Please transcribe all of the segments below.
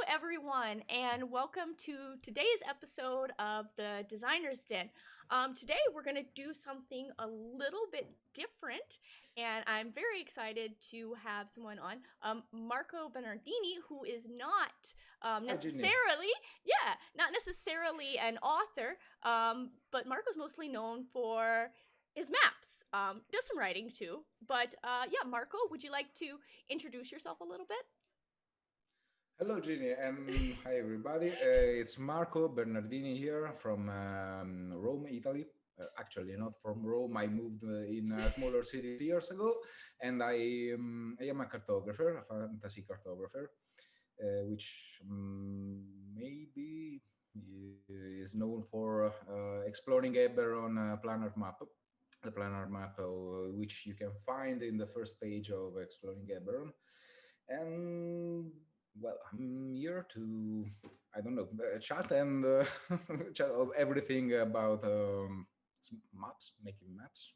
everyone, and welcome to today's episode of the Designer's Den. Today, we're going to do something a little bit different, and I'm very excited to have someone on, Marco Bernardini, who is not Hi, Ginny. necessarily, not necessarily an author, but Marco's mostly known for his maps. Does some writing too, but yeah, Marco, would you like to introduce yourself a little bit? Hello, Ginny, and hi, everybody. It's Marco Bernardini here from Rome, Italy. Actually, not from Rome. I moved in a smaller city years ago, and I am a cartographer, a fantasy cartographer, which maybe is known for exploring Eberron planar map. The planar map, which you can find in the first page of Exploring Eberron. And well, I'm here to, I don't know, chat and chat of everything about maps, making maps,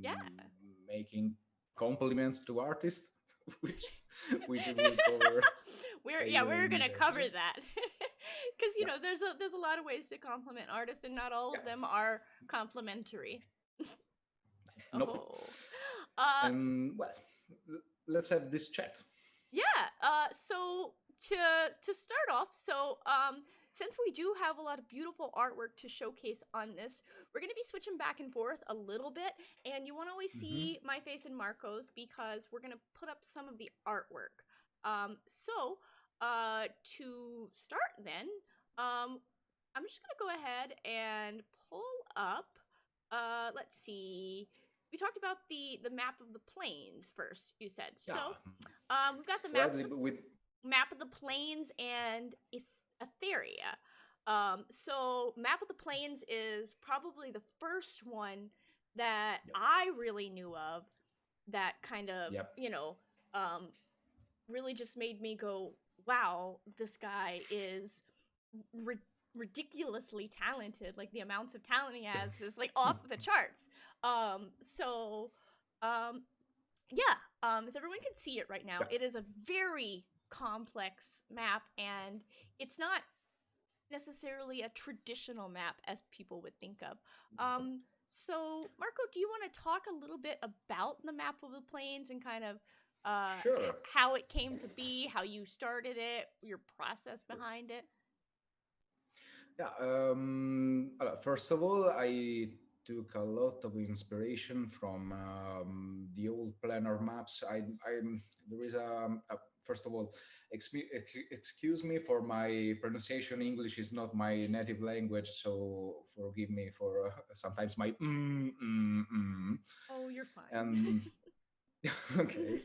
Yeah. making compliments to artists, which we will cover we're in gonna the cover episode. that because Yeah, there's a lot of ways to compliment artists, and not all yeah, of them are complimentary. nope. Oh, uh, And well, let's have this chat. yeah. So to start off, since we do have a lot of beautiful artwork to showcase on this, we're gonna be switching back and forth a little bit, and you won't always Hmm. see my face and Marco's because we're gonna put up some of the artwork. So to start then, I'm just gonna go ahead and pull up. Let's see. We talked about the map of the plains first. You said Yeah, so. We've got the map of rightly, but with the plains and Etheria. So map of the plains is probably the first one that yep, I really knew of that kind of, yep. um, really just made me go, wow, this guy is ri- ridiculously talented. Like the amounts of talent he has is like off the charts. So, um, yeah, as everyone can see it right now, Yeah. it is a very complex map, and it's not necessarily a traditional map as people would think of. So, Marco, do you want to talk a little bit about the map of the plains and kind of Sure. how it came to be, how you started it, your process behind it? Yeah. First of all, I took a lot of inspiration from the old planar maps. There is first of all, excuse me for my pronunciation. English is not my native language, so forgive me for sometimes my Oh, you're fine. and okay.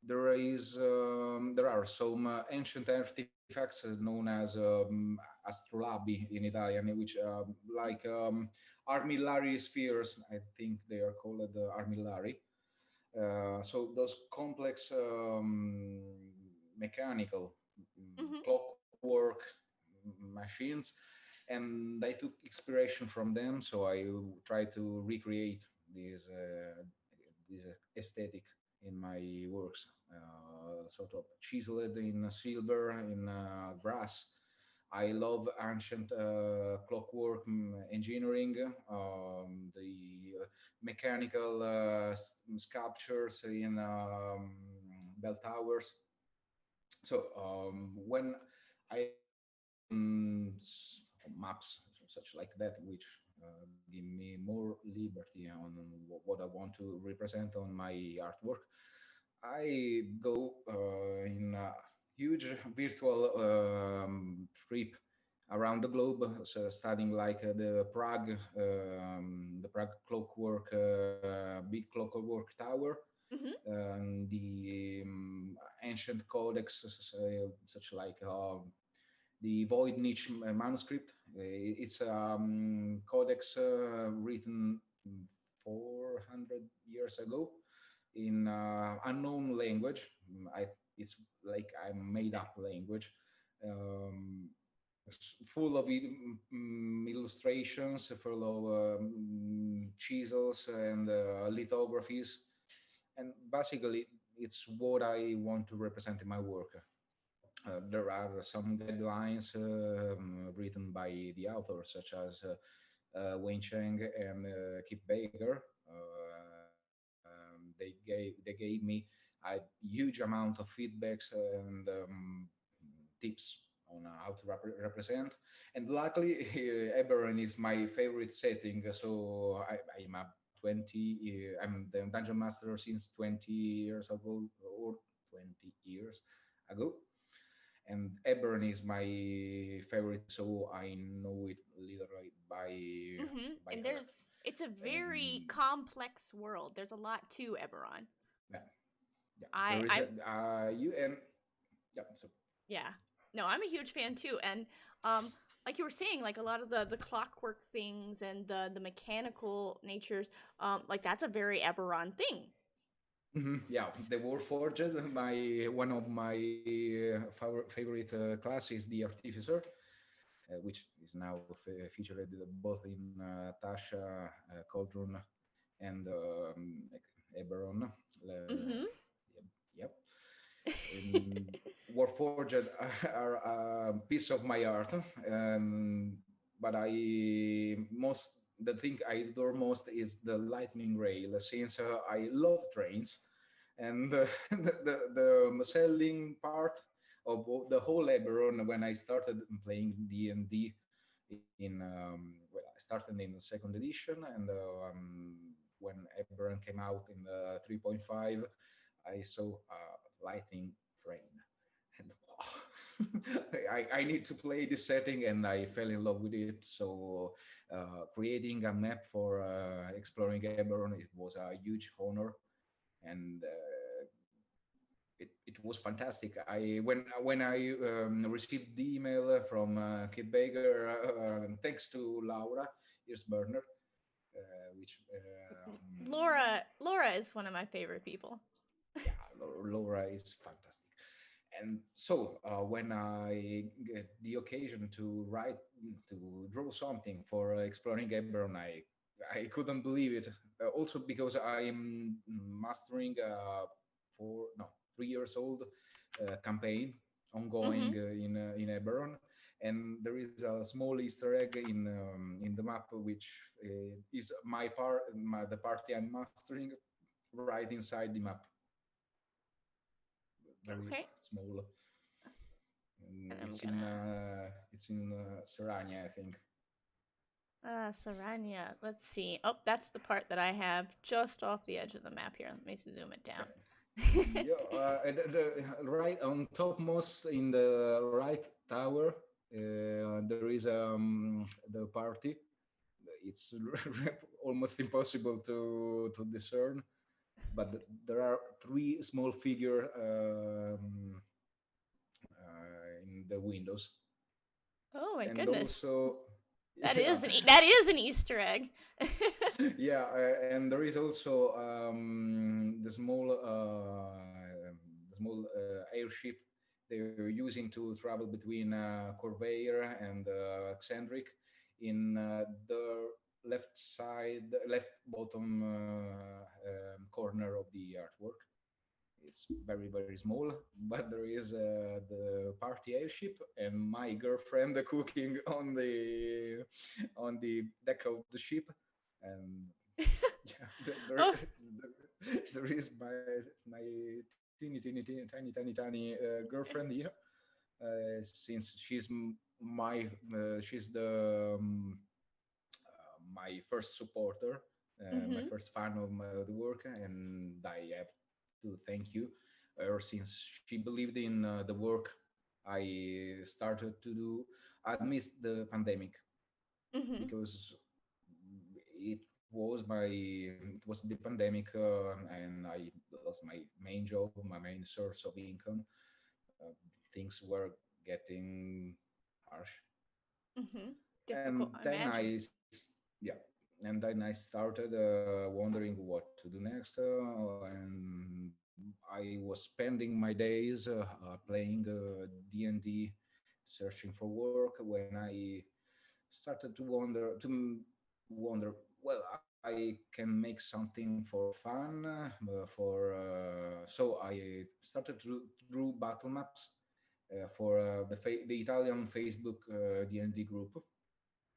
There are some ancient artifacts known as astrolabi in Italian, which like armillary spheres. I think they are called armillary. So those complex mechanical Hmm. clockwork machines, and I took inspiration from them. So I try to recreate this aesthetic in my works, sort of chiseled in silver, in brass. I love ancient clockwork engineering, the mechanical sculptures in bell towers. So when I maps such like that, which give me more liberty on what I want to represent on my artwork, I go in a huge virtual trip around the globe, so studying like the Prague clockwork, big clockwork tower, Hmm. the ancient codex, such like the Voynich manuscript. It's a codex written 400 years ago in unknown language. It's like a made up language, um, full of illustrations, full of chisels and lithographies. And basically, it's what I want to represent in my work. there are some guidelines written by the authors, such as Wayne Chang and Kip Baker. They gave me a huge amount of feedbacks and tips on how to represent. And luckily, Eberron is my favorite setting. So I'm a 20. I'm the dungeon master since 20 years ago, or 20 years ago, and Eberron is my favorite, so I know it literally by And heart. it's a very And complex world. There's a lot to Eberron. yeah, yeah, I there is I a you and yeah. So Yeah. No, I'm a huge fan too. And like you were saying, like a lot of the clockwork things and the mechanical natures, like that's a very Eberron thing. yeah, the Warforged. My one of my favorite class is the Artificer, which is now featured both in Tasha, Cauldron, and Eberron. Mm-hmm. Yep. Um, Warforged are a piece of my art, but I most the thing I adore most is the lightning rail, since I love trains, and the selling part of the whole Eberron when I started playing D&D in well, I started in the second edition, and when Eberron came out in the 3.5, I saw a lightning train, and I need to play this setting, and I fell in love with it. So creating a map for exploring Eberron, it was a huge honor, and it was fantastic. When I received the email from Kid Baker, thanks to Laura Hirschberner, which Laura is one of my favorite people. yeah, Laura is fantastic. And so when I get the occasion to write, to draw something for exploring Eberron, I couldn't believe it. Also because I'm mastering a 3 years old campaign ongoing Mm-hmm. in Eberron, and there is a small Easter egg in the map, which is the party I'm mastering right inside the map, very Okay. small. And I'm It's in gonna Serania, I think. Sarania. Let's see. Oh, that's the part that I have just off the edge of the map here. Let me zoom it Yeah, down. yeah. Right on topmost in the right tower, there is the party. It's almost impossible to discern, but there are three small figure in the windows, Oh my and goodness. also That yeah. is that is an Easter egg. Yeah, and there is also the small airship they're using to travel between Corvair and Xandric in the left bottom corner of the artwork. It's very very small, but there is the party airship and my girlfriend cooking on the deck of the ship, and yeah, Oh. there is my tiny girlfriend here, since she's the my first supporter, my Mhm. first fan of the work, and I have to thank you her, since she believed in the work I started to do amidst the pandemic, Mhm. because it was the pandemic, and I lost my main job, my main source of income. Uh, Things were getting harsh, Mhm. and Difficult, I then imagine. yeah, and then I started wondering what to do next, and I was spending my days playing D&D, searching for work, when I started to wonder, well, I can make something for fun, so I started to draw battle maps, for the Italian Facebook D&D group,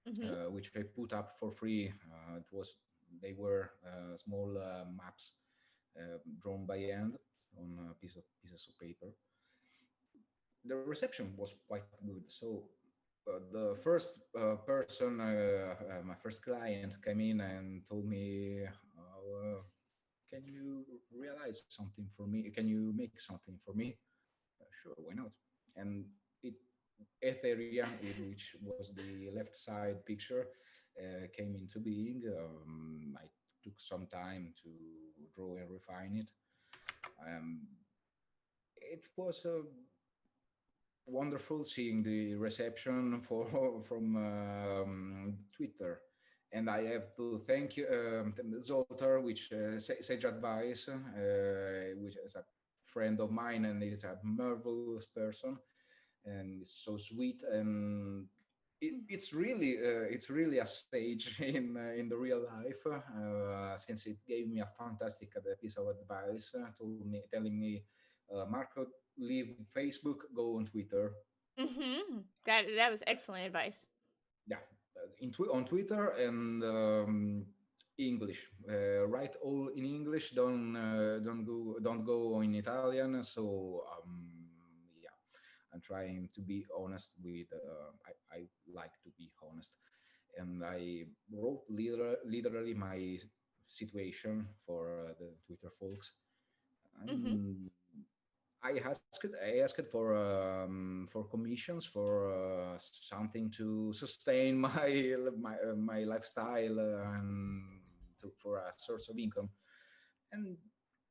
Mhm. which I put up for free. They were small maps drawn by hand on pieces of paper. The reception was quite good. So the first person, my first client, came in and told me, "Can you realize something for me? Can you make something for me?" Sure, why not? And it Etheria, which was the left side picture, came into being. I took some time to draw and refine it. Um, it was wonderful seeing the reception for from Twitter. And I have to thank you, Zoltar, which Sage Advice, which is a friend of mine and is a marvelous person, and it's so sweet, and it's really a sage in the real life, since it gave me a fantastic piece of advice, telling me, Marco, leave Facebook, go on Twitter. That was excellent advice. Yeah, on Twitter, and English. Write all in English. Don't go in Italian. So yeah, I'm trying to be honest with. I like to be honest, and I wrote literally my situation for the Twitter folks, Mhm. and I asked for commissions for something to sustain my lifestyle, and for a source of income, and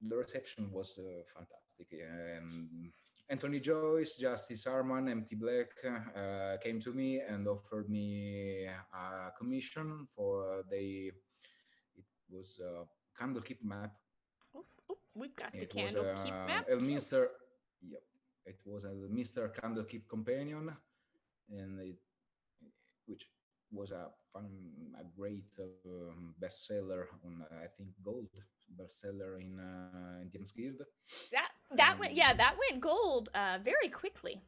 the reception was fantastic. And Anthony Joyce, Justice Harman, MT Black came to me and offered me a commission for it was a Candlekeep map. Oh, oh, we've got the It was Candlekeep map too. Elminster. Yep, it was Elminster Candlekeep Companion, and which was a great bestseller on, I think, gold bestseller in James Guild. That went, yeah, Um, that went gold very quickly.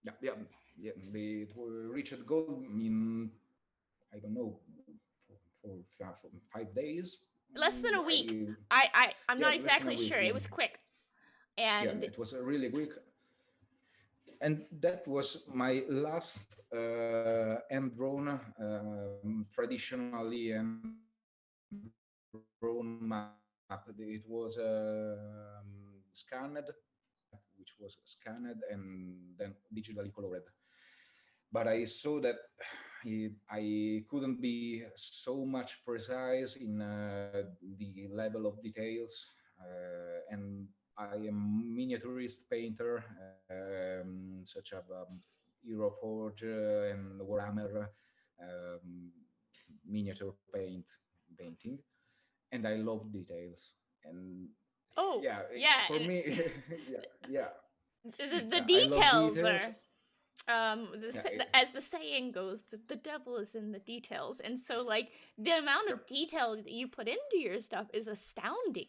yeah, yeah, yeah. Reached gold in, I don't know, for 5 days. Less than a week. I I'm Yeah, not less than a exactly week. sure. It Yeah, was quick. yeah, And it was really quick. And that was my last hand drawn, traditionally hand drawn map. It was scanned, which was scanned and then digitally colored. But I saw that I couldn't be so much precise in the level of details, and I am miniaturist painter, such as Hero Forge and Warhammer, um, miniature painting, and I love details. And oh, yeah, yeah, for and me, yeah, yeah, the yeah, I love details details. are Yeah, as the saying goes, the devil is in the details. And so like the amount yeah, of detail that you put into your stuff is astounding.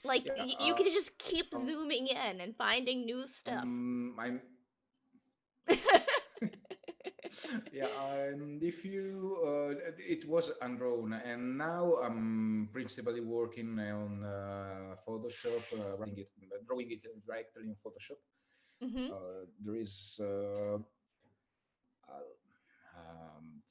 Like yeah. you could just keep zooming in and finding new stuff. I'm yeah, and if you it was undrawn, and now I'm principally working on Photoshop, drawing it directly in Photoshop. Mhm. There is a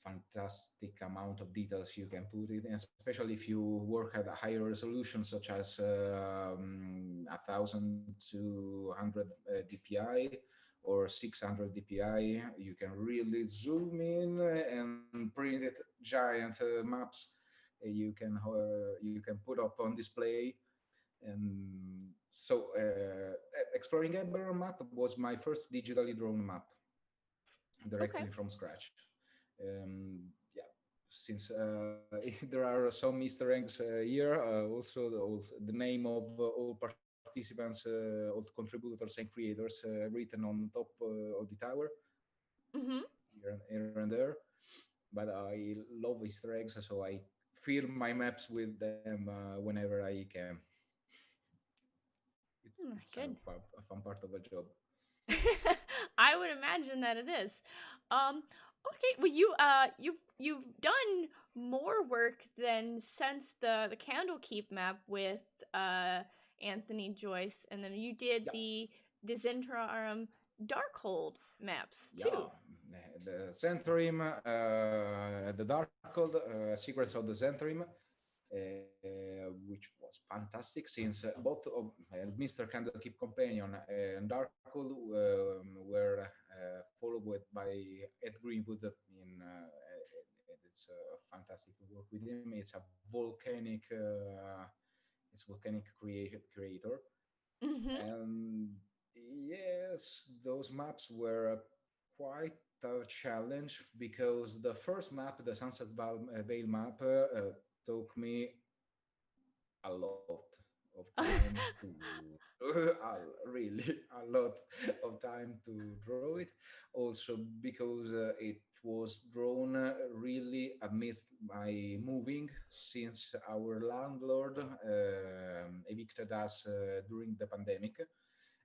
fantastic amount of details you can put it, and especially if you work at a higher resolution, such as 1200 DPI or 600 DPI. You can really zoom in and print it giant maps. You can put up on display. And so Exploring Ember map was my first digitally drawn map Okay. directly from scratch. Yeah, since there are some Easter eggs here, also the name of all participants, all contributors and creators written on top of the tower, Mhm. here and there. But I love Easter eggs, so I fill my maps with them whenever I can. Oh my It's good. a fun part of a job. I would imagine that it is. Okay, well you've done more work than since the Candlekeep map with uh Anthony Joyce, and then you did Yeah, the Zentrum Darkhold maps too. yeah. The Centrim, the Darkhold, Secrets of the Centrim, which was fantastic since both of Mr. Candlekeep Companion and Darkhold were followed by Ed Greenwood and it's fantastic to work with him. It's volcanic creator, Mhm. and yes, those maps were quite a challenge because the first map, the Vale map, took me a lot of time to really a lot of time to draw it. Also because it was drawn really amidst my moving, since our landlord evicted us during the pandemic,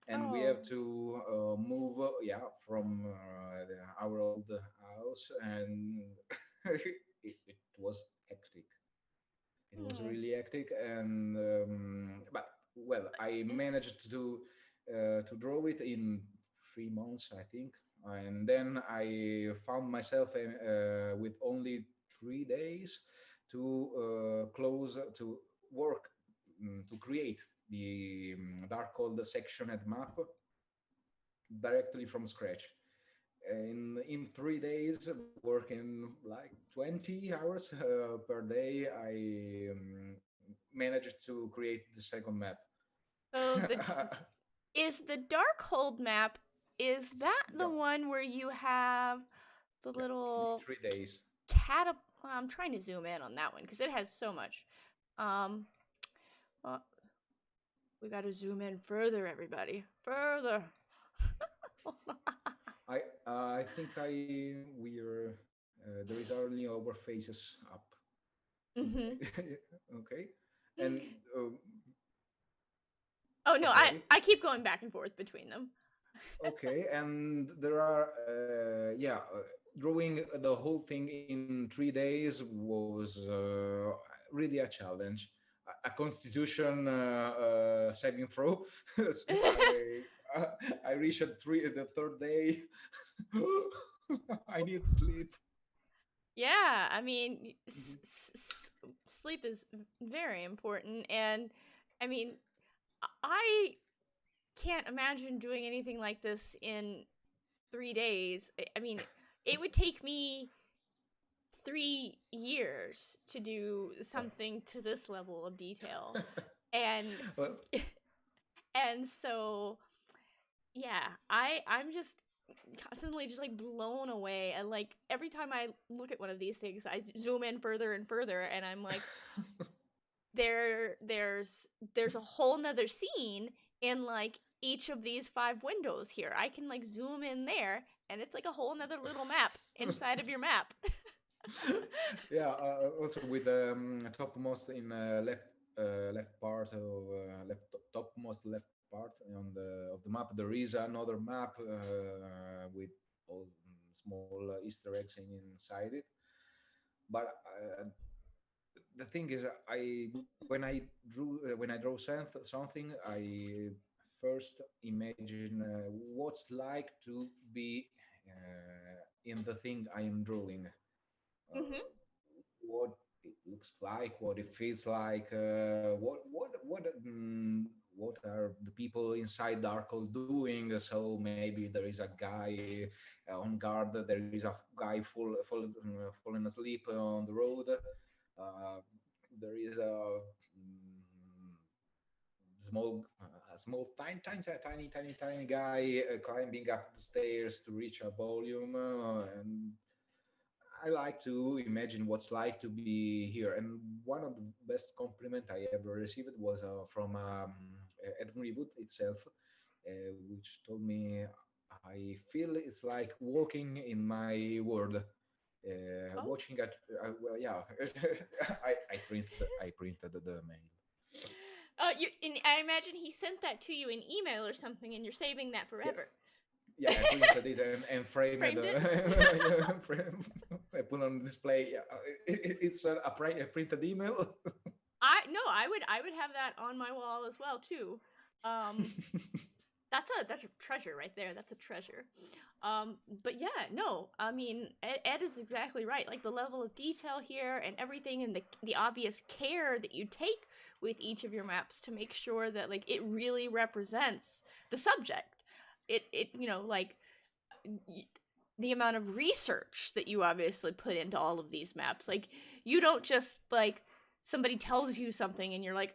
and we Oh. have to move, yeah, from our old house, and it was hectic. It was Hmm. really hectic, and but well, I managed to draw it in 3 months, I think, and then I found myself with only 3 days to close to work, to create the dark old section and map directly from scratch. In 3 days, working like 20 hours per day, I managed to create the second map. So the is the Darkhold map, is that Yeah, the one where you have the yeah, in little 3 days. catap I'm trying to zoom in on that one because it has so much. Um well, we got to zoom in further, everybody. Further. I think we're there is only our faces up. Mhm. Okay, and Oh no, I okay, I keep going back and forth between them. okay, and there are yeah, drawing the whole thing in 3 days was really a challenge, a constitution saving throw. Since I reached the third day. I need sleep. Yeah, I mean, Mhm. sleep is very important, and I mean, I can't imagine doing anything like this in 3 days. I mean, it would take me 3 years to do something to this level of detail, and Well, and so yeah, I'm just constantly just like blown away, and like every time I look at one of these things, I zoom in further and further, and I'm like, there's a whole nother scene in like each of these five windows here. I can like zoom in there, and it's like a whole nother little map inside of your map. yeah. Also with topmost in left part of topmost left part on the of the map, there is another map with all small Easter eggs inside it. But the thing is, I when I draw something, I first imagine what's like to be in the thing I am drawing, Mhm. what it looks like, what it feels like, what are the people inside Darkhold doing. So maybe there is a guy on guard, there is a guy falling asleep on the road. There is a small, tiny guy climbing up the stairs to reach a volume, and I like to imagine what's like to be here. And one of the best compliment I ever received was from Ed Greenwood itself, which told me I feel it's like walking in my world. Oh. Watching at well, yeah, I printed the mail. And I imagine he sent that to you in email or something, and you're saving that Yeah, forever. yeah, I printed it and framed it. Framed it. Yeah, I put on display. Yeah, it's a printed email. I no, I would have that on my wall as well too. Um, that's a treasure right there. That's a treasure. But yeah, no, I mean Ed is exactly right. Like the level of detail here and everything, and the obvious care that you take with each of your maps to make sure that like it really represents the subject. It like the amount of research that you obviously put into all of these maps. Like you don't just like somebody tells you something and you're like,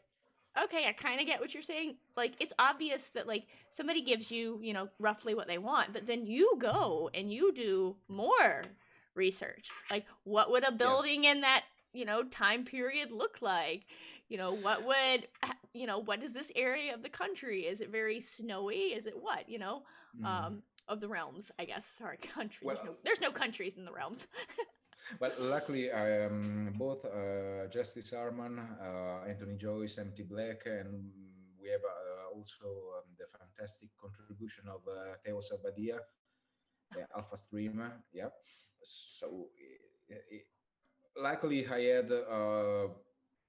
okay, I kind of get what you're saying. Like it's obvious that like somebody gives you, roughly what they want, but then you go and you do more research. Like what would a Yeah. building in that, time period look like? What would what is this area of the country? Is it very snowy? Is it what, Mm. um of the realms, I guess. Sorry, country. Well, There's no countries in the realms. well, luckily, both Justice Harman, Anthony Joyce, MT Black, and we have also the fantastic contribution of Theo Sabadia, Alpha Stream. Yeah. So, luckily, I had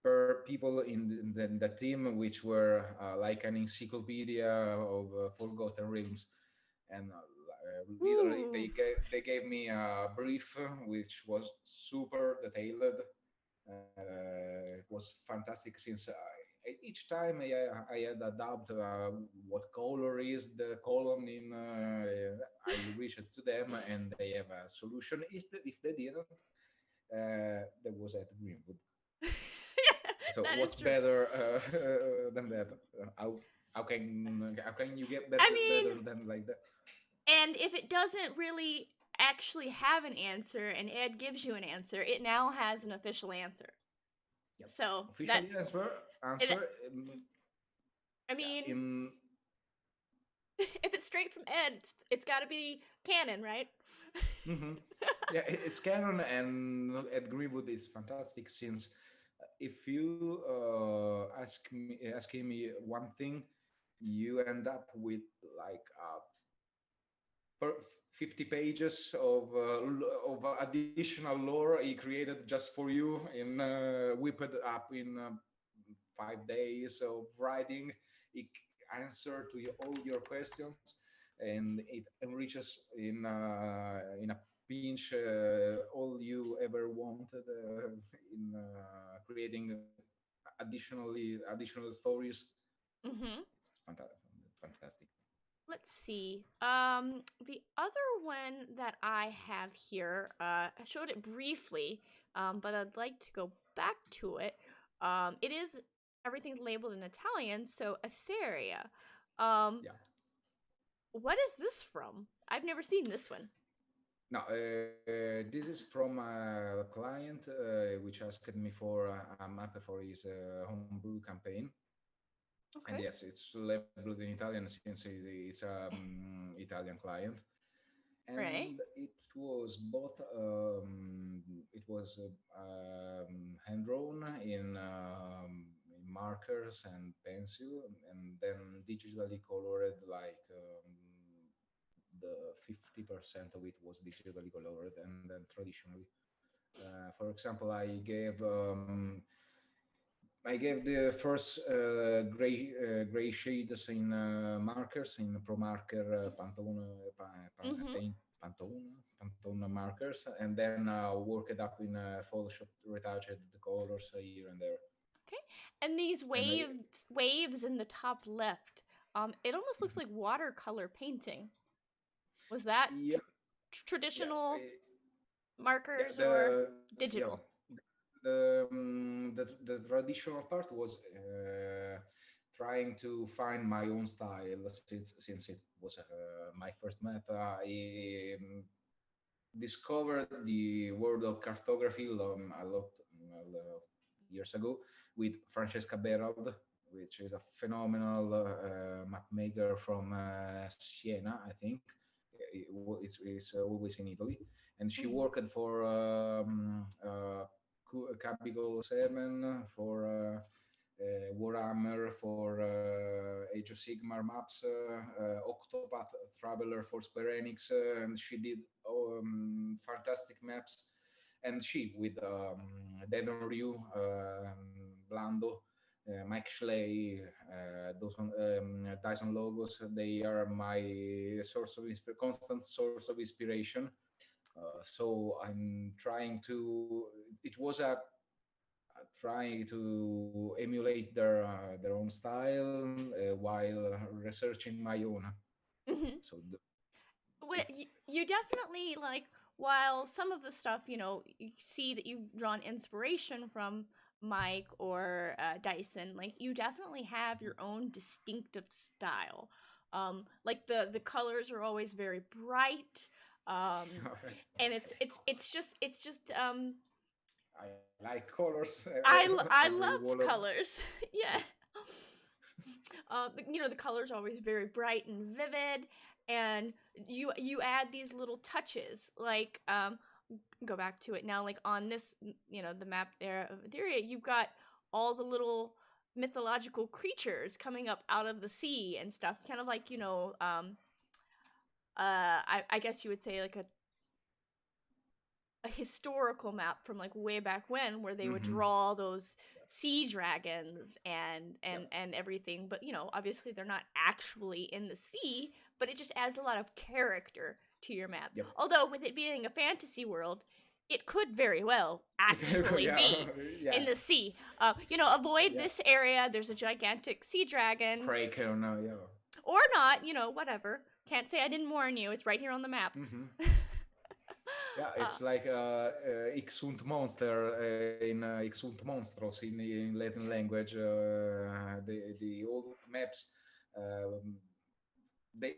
per people in the team which were like an encyclopedia of forgotten realms, and literally Ooh. they gave me a brief which was super detailed. It was fantastic since each time I had a doubt what color is the column in. I reached to them and they have a solution. If they didn't, there was at Greenwood. So That what's is true. better than that? How can you get I better mean, than like that? and if it doesn't really actually have an answer and Ed gives you an answer, it now has an official answer. Yep. So that Officially answer it, answer I yeah mean, in if it's straight from Ed, it's got to be canon, right? mhm. Yeah, it's canon, and at Greenwood is fantastic since if you asking me one thing, you end up with like 50 pages of additional lore he created just for you in whipped up in 5 days of writing. It answer to all your questions, and it enriches in a pinch all you ever wanted in creating additional stories. Mm-hmm. It's fantastic. Let's see. The other one that I have here, I showed it briefly, but I'd like to go back to it. It is everything labeled in Italian, so Etheria. Um, Yeah. what is this from? I've never seen this one. No, this is from a client which asked me for a map for his homebrew campaign. And Okay. yes, it's labeled in Italian since it's a Italian client. Right. And it was both it was hand drawn in markers and pencil, and then digitally colored like the 50% of it was digitally colored, and then traditionally. For example, I gave the first gray shades in markers in Pro Marker Mm-hmm. Pantone markers, and then worked it up in Photoshop, retouched the colors here and there. Okay. And these And waves in the top left, it almost looks like watercolor painting. Was that yeah, yeah, traditional yeah. markers or The yeah, digital? the traditional part was trying to find my own style since it was my first map. I discovered the world of cartography a lot of years ago with Francesca Berald, which is a phenomenal map maker from Siena, I think. It's always in Italy, and she Mm-hmm. worked for Capital 7 for Warhammer for Age of Sigmar maps, Octopath Traveler for Square Enix, and she did fantastic maps. And she with Devon Ryu, Blando, Mike Schley, Dyson Logos, they are my constant source of inspiration. So I'm trying to. It was a trying to emulate their own style while researching my own. Hmm. So it, You definitely like, while some of the stuff, you see that you've drawn inspiration from Mike or Dyson, like you definitely have your own distinctive style. Like the colors are always very bright, and it's just I like colors I every wall love of. colors. Yeah. The colors are always very bright and vivid, and you add these little touches, like go back to it now, like on this, the map there of Etheria, you've got all the little mythological creatures coming up out of the sea and stuff, kind of like, I guess you would say like a historical map from like way back when, where they would Mm-hmm. draw those sea dragons Yep. and everything, but obviously they're not actually in the sea, but it just adds a lot of character to your map, Yep. although with it being a fantasy world, it could very well actually Yeah. be Yeah. in the sea. Avoid Yeah. this area, there's a gigantic sea dragon, Kraken. Yeah. or not, whatever, can't say I didn't warn you, it's right here on the map. Mm-hmm. Yeah, uh, it's like Ixunt monster in Ixunt monstros in Latin language. The old maps, um, they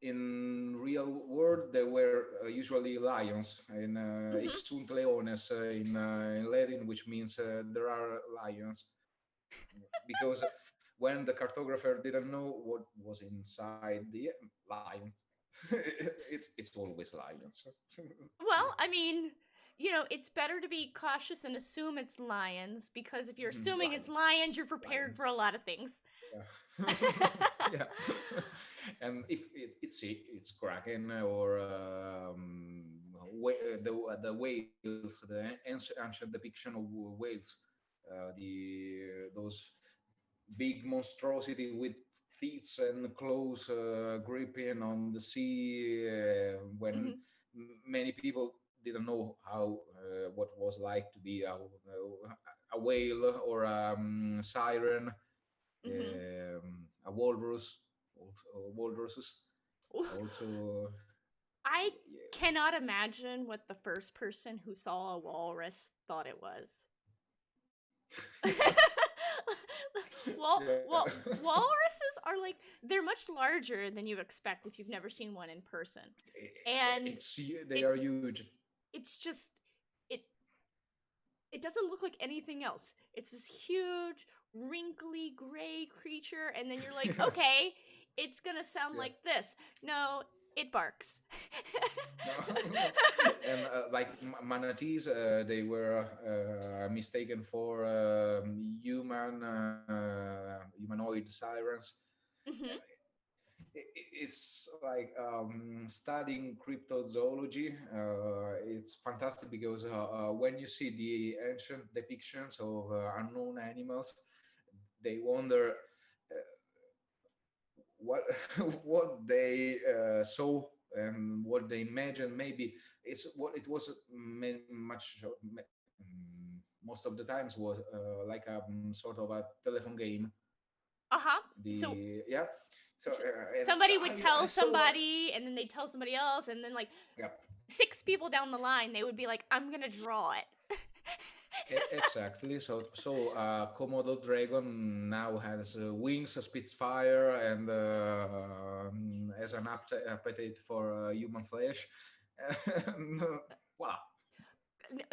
in real world they were usually lions in mhm. Ixunt leones in Latin, which means there are lions, because when the cartographer didn't know what was inside the lion, it's always lions. Well, I mean, it's better to be cautious and assume it's lions, because if you're assuming it's Lions, lions, you're prepared for lions. a lot of things. Yeah, yeah. And if it's kraken or the whales, the ancient depiction of whales, those big monstrosity with teeth and claws gripping on the sea, when Hmm. many people didn't know how what was like to be a whale or a siren, Hmm. a walrus, walruses also. I Yeah. cannot imagine what the first person who saw a walrus thought it was. Yeah. Walruses are like, they're much larger than you expect if you've never seen one in person, and It's they it are huge. it's just, it it doesn't look like anything else. It's this huge, wrinkly gray creature, and then you're like, okay, it's gonna sound Yeah. like this. No, it barks. No, and like manatees, they were mistaken for humanoid sirens. Hmm. It's like studying cryptozoology. It's fantastic because when you see the ancient depictions of unknown animals, they wonder what what they saw and what they imagined. Maybe it's what it was. Most of the times was like a sort of a telephone game. Uh huh. So, The yeah. So s- and somebody would I tell saw. somebody, and then they'd tell somebody else, and then like Yeah, six people down the line, they would be like, I'm gonna draw it. exactly. So Komodo dragon now has wings, spits fire, and has an appetite for human flesh. And, voila.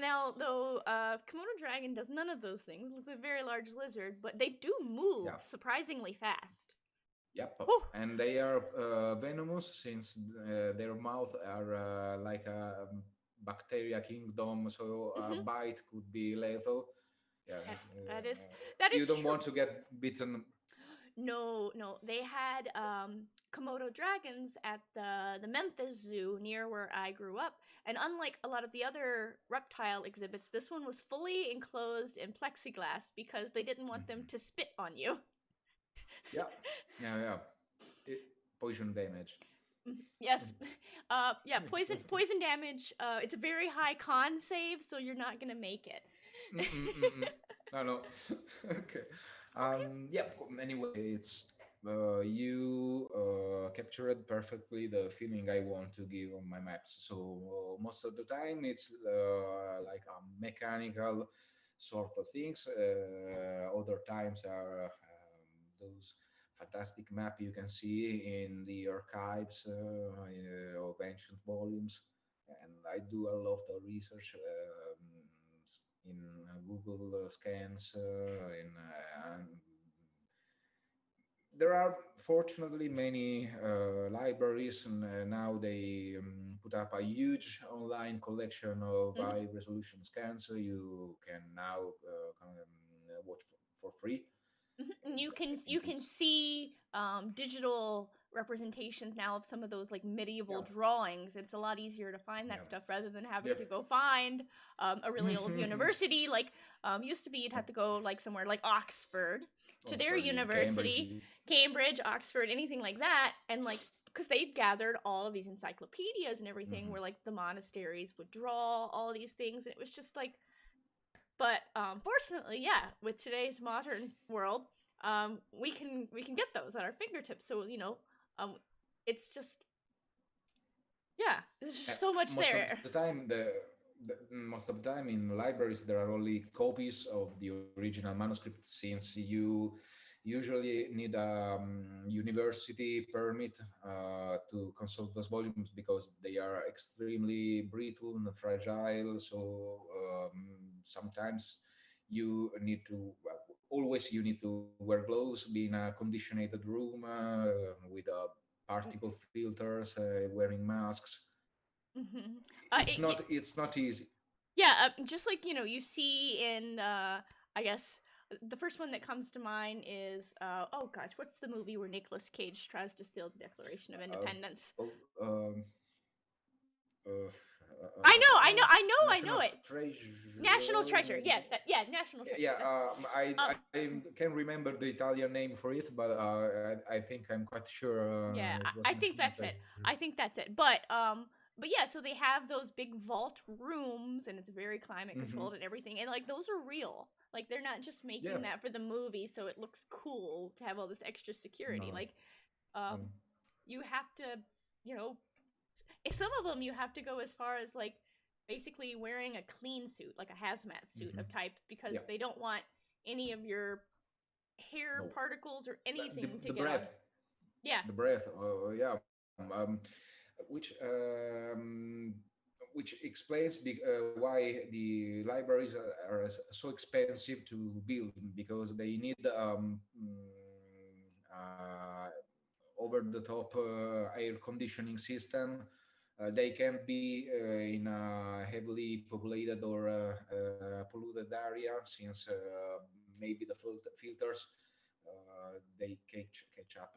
Now, though, Komodo dragon does none of those things. It's a very large lizard, but they do Yeah. move surprisingly fast. Yep. Whew. And they are venomous since their mouth are like a bacteria kingdom. So a Hmm. bite could be lethal. Yeah, That, that you is don't true. want to get bitten. No, no, they had Komodo dragons at the Memphis Zoo near where I grew up, and unlike a lot of the other reptile exhibits, this one was fully enclosed in plexiglass because they didn't want them Mhm. to spit on you. Yeah, yeah. It, poison damage. Yes, yeah, poison damage. It's a very high con save, so you're not gonna make it. Mm-mm-mm-mm. No, no. Okay. Okay. Yeah. Anyway, it's you captured perfectly the feeling I want to give on my maps. So most of the time, it's like a mechanical sort of things. Other times are those fantastic map you can see in the archives of ancient volumes, and I do a lot of research in Google scans. There are fortunately many libraries, and now they put up a huge online collection of Mhm. high resolution scans, so you can now watch for free. And you I can think it's see digital representations now of some of those like yeah, medieval drawings. It's a lot easier to find yeah, that stuff rather than having yep. to go find a really old university. Like used to be, you'd have to go like somewhere like Oxford to their Oxford, Cambridge. university, Cambridge, Oxford, anything like that, and like because they gathered all of these encyclopedias and everything, Mhm. where like the monasteries would draw all these things, and it was just like but fortunately, yeah, with today's modern world, we can get those at our fingertips. So um, it's just yeah, there's Uh, just so much most of there. the time, most of the time in libraries there are only copies of the original manuscript, since you usually need a university permit to consult those volumes because they are extremely brittle and fragile. So sometimes you need to well, always you need to wear gloves, be in a conditioned room with particle filters, wearing masks. Mm-hmm. It's not easy. Yeah, just like you see in I guess the first one that comes to mind is oh gosh, what's the movie where Nicolas Cage tries to steal the Declaration of Uh, Independence? oh, I National know it. National Treasure. Treasure. Yeah, yeah, National Treasure. Yeah, That's it. Um, I can remember the Italian name for it, but I think I'm quite sure Yeah, it was I think National that's it. Treasure. I think that's it. But yeah, so they have those big vault rooms, and it's very climate Hmm. controlled and everything, and like those are real. Like they're not just Yeah, making that for the movie, so it looks cool to have all this extra security. no, Like, um, no. you have to, you know, some of them you have to go as far as like basically wearing a clean suit, like a hazmat suit Hmm. of type, because Yeah, they don't want any of your hair no. particles or anything to The get on. breath, Yeah. the breath. Yeah, which which explains why the libraries are so expensive to build, because they need over the top air conditioning system. They can't be in a heavily populated or polluted area, since maybe the filters they catch up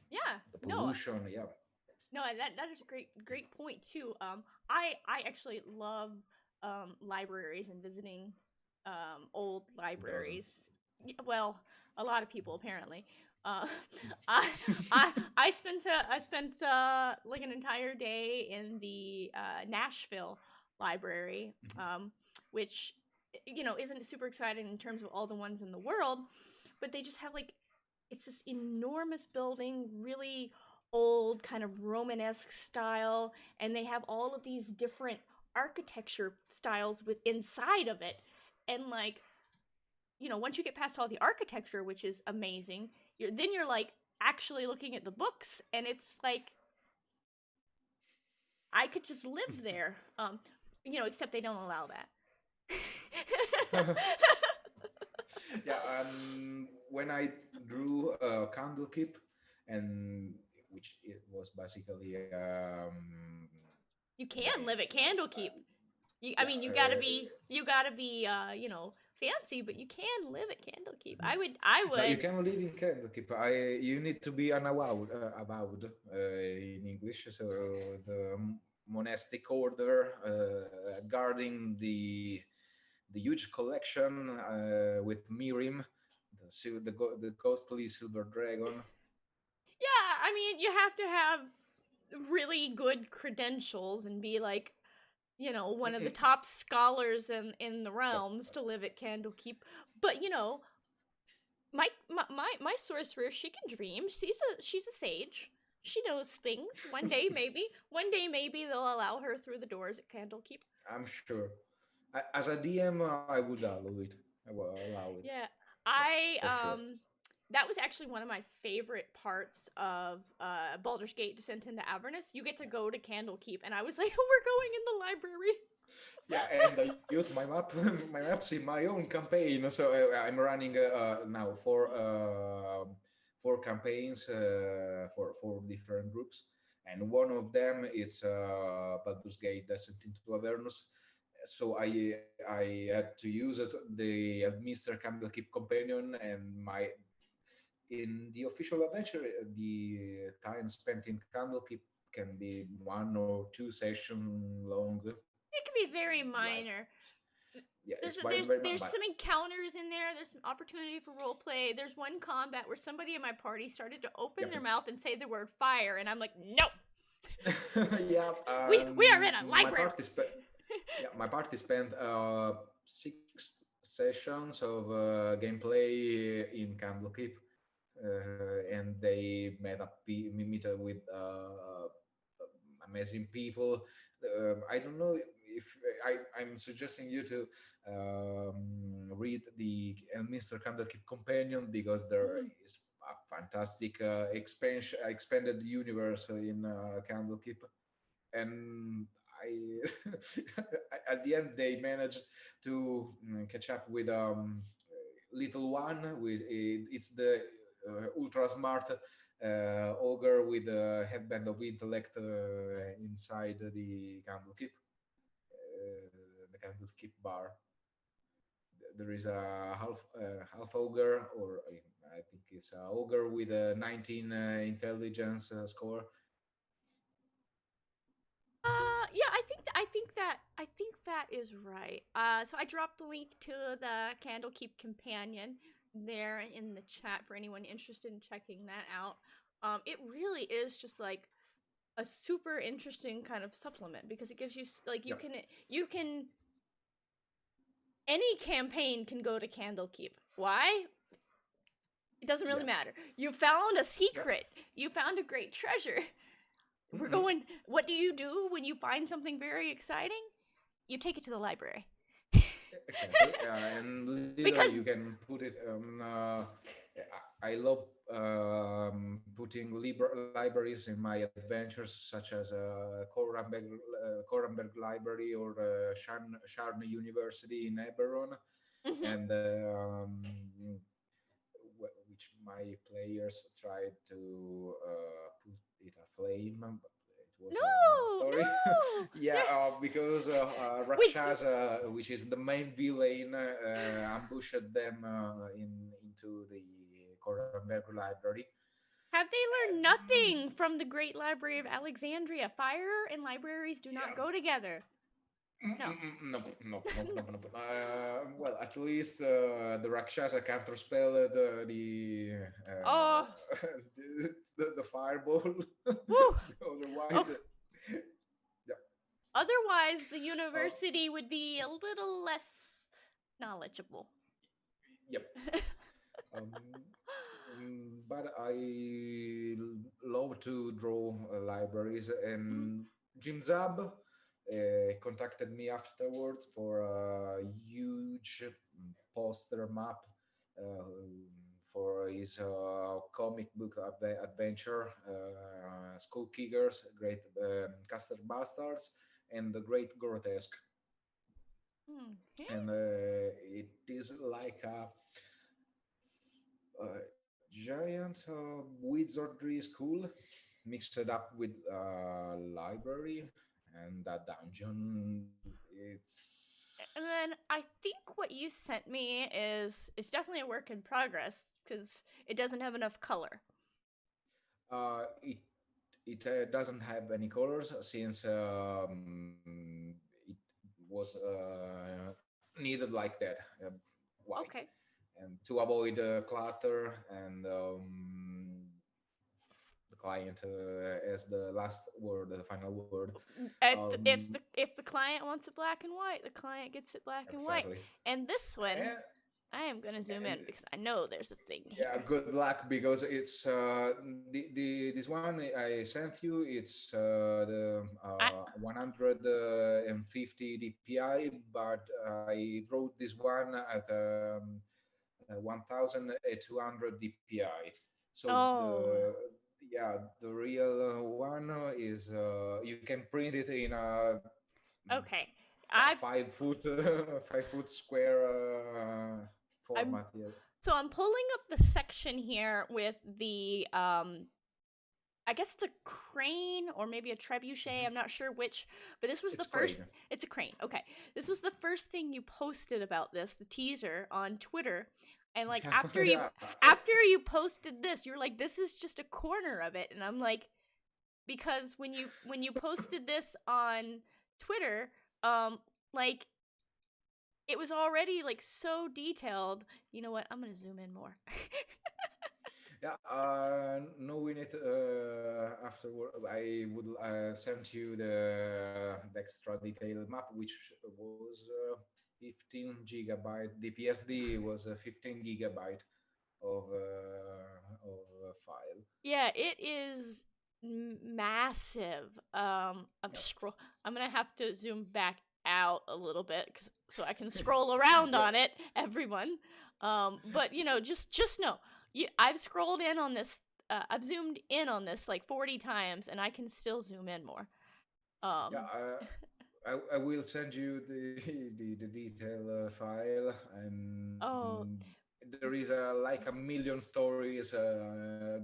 Yeah. the No, pollution. Yeah, no, that is a great point too. I actually love libraries and visiting old who doesn't? libraries. Well, a lot of people apparently. Uh, I I spent like an entire day in the Nashville library, which isn't super exciting in terms of all the ones in the world, but they just have like it's this enormous building, really old kind of Romanesque style, and they have all of these different architecture styles with inside of it. And like, once you get past all the architecture, which is amazing, you're like actually looking at the books, and it's like I could just live there. Except they don't allow that. Yeah, when I drew Candlekeep, and which it was basically You like can live at Candlekeep. I Yeah, mean, you gotta be, fancy, but you can live at Candlekeep. I no, you would. can live in Candlekeep. You need to be avowed in English. So the monastic order guarding the huge collection with Mirim, the ghostly silver dragon. Yeah, I mean, you have to have really good credentials and be like, one of the Mm-mm. top scholars in the But realms to live at Candlekeep. But my sorcerer, she can dream. She's a sage. She knows things. One day maybe they'll allow her through the doors at Candlekeep. I'm sure. As a DM, I would allow it. I will allow it. Yeah, Yeah, I for sure. that was actually one of my favorite parts of Baldur's Gate Descent into Avernus. You get to go to Candlekeep, and I was like, we're going in the library. Yeah, and I use my map, my maps in my own campaign. So I'm running now four campaigns for four different groups, and one of them is Baldur's Gate Descent into Avernus. So I had to use it, the Administer Candlekeep companion, and my in the official adventure, the time spent in Candlekeep can be 1 or 2 sessions long. It can be very Like, minor. yeah, it's There's very there's very much, there's but some encounters in there. There's some opportunity for role play. There's one combat where somebody in my party started to open yep. their mouth and say the word fire, and I'm like, no, Yeah, we are in a my library. party spent yeah, my party spent 6 sessions of gameplay in Candlekeep, and they meet with amazing people. I don't know if I'm suggesting you to read the Mr. Candlekeep Companion, because there Mhm. is a fantastic expanded universe in Candlekeep, and I at the end they managed to catch up with little one. It's the ultra smart ogre with a headband of intellect inside the Candlekeep bar. There is a half ogre, or I think it's a ogre with a 19 intelligence score. Yeah, I think that is right. So I dropped the link to the Candlekeep Companion there in the chat for anyone interested in checking that out. It really is just like a super interesting kind of supplement because it gives you like Yep. you can any campaign can go to Candlekeep. Why? It doesn't really Yeah. matter. You found a Yep. secret. You found a great treasure. We're Mm-mm. going. What do you do when you find something very exciting? You take it to the library. Exactly, and literally you Because can put it. I love putting libraries in my adventures, such as Korenberg Library or Sharn University in Eberron, mhm. and which my players tried to put it aflame, but it was another No, story. no. Yeah, There. because Wait. Rakshasa, which is the main villain, ambushed them into the Korenberg Library. Have they learned And nothing from the Great Library of Alexandria? Fire and libraries do not yeah, go together. No. no, no, no, no, no. Well, at least the Rakshasa counterspell Oh. the fireball. Whew. Otherwise, Oh. yeah, Otherwise, the uh, university would be a little less knowledgeable. yep. Um, but I love to draw libraries, Mhm. and Jim Zab contacted me afterwards for a huge poster map uh, for his comic book adventure, Skull Kickers, Great Caster Bastards, and the Great Grotesque. Okay. And it is like a giant wizardry school mixed up with a library and a dungeon. it's And then I think what you sent me is it's definitely a work in progress because it doesn't have enough color. it doesn't have any colors since it was needed like that, white, Okay. and to avoid clutter and the client as the last word, the final word. If the client wants it black and white, the client gets it black and white. Exactly. And this one, And, I am gonna zoom and in because I know there's a thing yeah, here. good luck because it's the this one I sent you. It's the I 150 dpi, but I wrote this one at 1200 dpi. So oh the real one is you can print it in a okay. I've 5 foot 5 foot square I'm format. Yeah. so I'm pulling up the section here with the I guess it's a crane or maybe a trebuchet. I'm Mhm. not sure which, but this was the It's first. crane. It's a crane. Okay, this was the first thing you posted about this, the teaser on Twitter, and like Yeah. after you posted this, you're like, this is just a corner of it, and I'm like, because when you posted this on Twitter, like it was already like so detailed. You know what? I'm gonna zoom in more. Yeah, knowing it afterward, I would send you the extra detailed map, which was 15 gigabyte. The PSD was a 15 gigabyte of file. Yeah, it is massive. Yep. I'm gonna have to zoom back out a little bit so I can scroll around Yep. on it, everyone. But you know, just know, I've scrolled in on this. I've zoomed in on this like 40 times, and I can still zoom in more. Yeah, Um, I will send you the detail file, and oh, there is like a million stories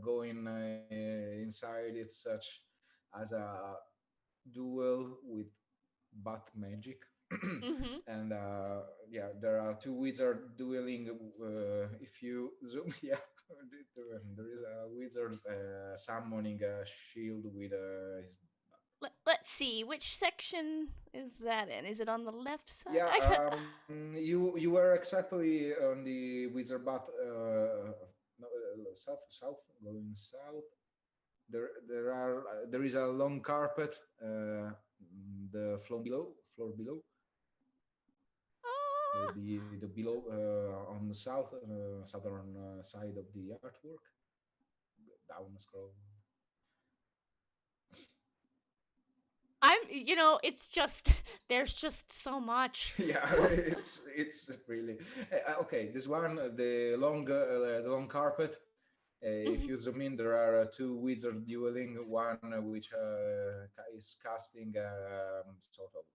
going inside. It's such as a duel with bat magic. mm-hmm. And yeah, there are two wizards dueling. If you zoom, yeah, there is a wizard summoning a shield with his. Let's see, which section is that in? Is it on the left side? Yeah, I got. you were exactly on the wizard bat, no, south, going south. There is a long carpet, the floor below, Oh, the below on the southern side of the artwork. Down scroll. it's just there's just so much. Yeah, it's really okay. This one, the long carpet. If Mhm. you zoom in, there are two wizards dueling. One which is casting sort of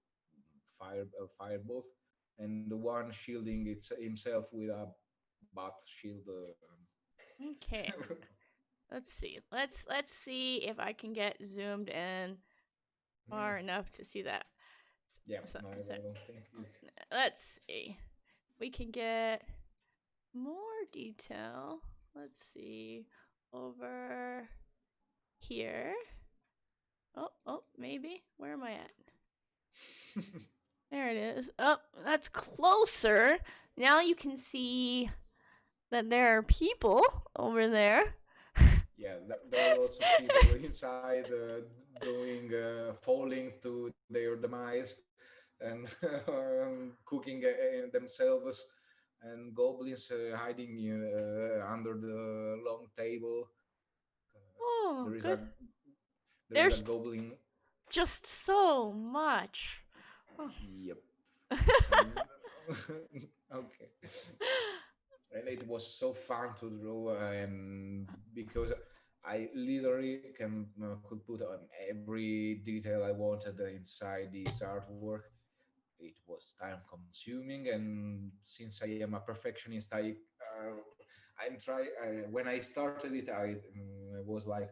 firebolt, and the one shielding himself with a bat shield. Okay, let's see. Let's see if I can get zoomed in Hmm, far enough to see that. yeah, So, no, so I don't think it's. let's see. We can get more detail. Let's see over here. Oh, maybe. Where am I at? There it is. Oh, that's closer. Now you can see that there are people over there. Yeah, there are lots of people inside doing falling to their demise and cooking themselves, and goblins hiding under the long table. Oh, There is good. a there is a There's goblin. just so much. Oh. Yep. And okay. And it was so fun to draw, and because I literally could put on every detail I wanted inside this artwork. It was time consuming, and since I am a perfectionist, I'm try when I started it, I was like,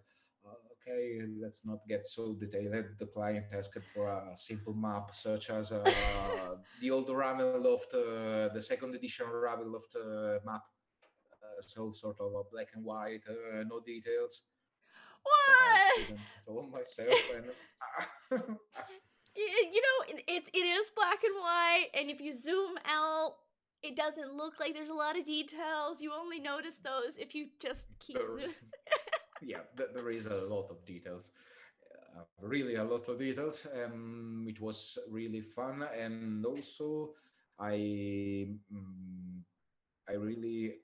okay, let's not get so detailed. The client asked for a simple map, such as the old Ravenloft, the second edition Ravenloft map. So sort of a black and white, no details. But I What? couldn't control myself, and You know, it is black and white, and if you zoom out, it doesn't look like there's a lot of details. You only notice those if you just keep there, zooming. yeah, there is a lot of details. Really a lot of details. It was really fun, and also I I really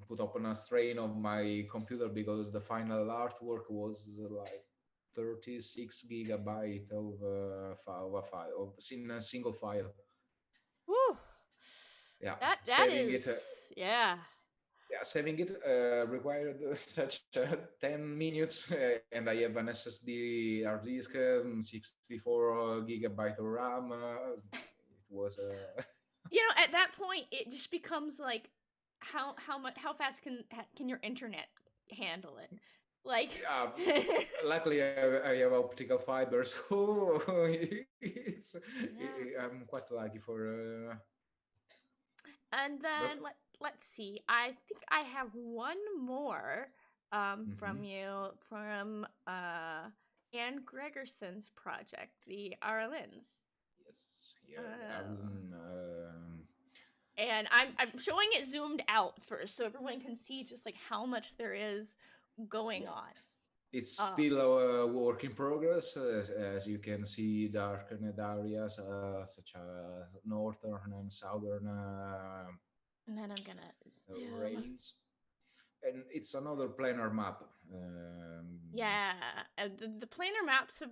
put up on a strain of my computer because the final artwork was like 36 gigabyte of in a single file. Whew. Yeah, That saving is, it. yeah. Yeah, saving it required such 10 minutes, and I have an SSD hard disk, 64 gigabyte of RAM. It was You know, at that point, it just becomes like, how fast can your internet handle it? Like, yeah. Luckily, I have optical fiber, so it's yeah. I'm quite lucky for. And But then let's see. I think I have one more from mhm. you from Anne Gregerson's project, the Arlens. Yes, yeah, Uh, Arlen. and I'm showing it zoomed out first so everyone can see just like how much there is going Yeah, on. it's Um, still a work in progress, as you can see darkened areas such as northern and southern and then I'm gonna zoom. rains. And it's another planar map. Yeah, the planar maps have.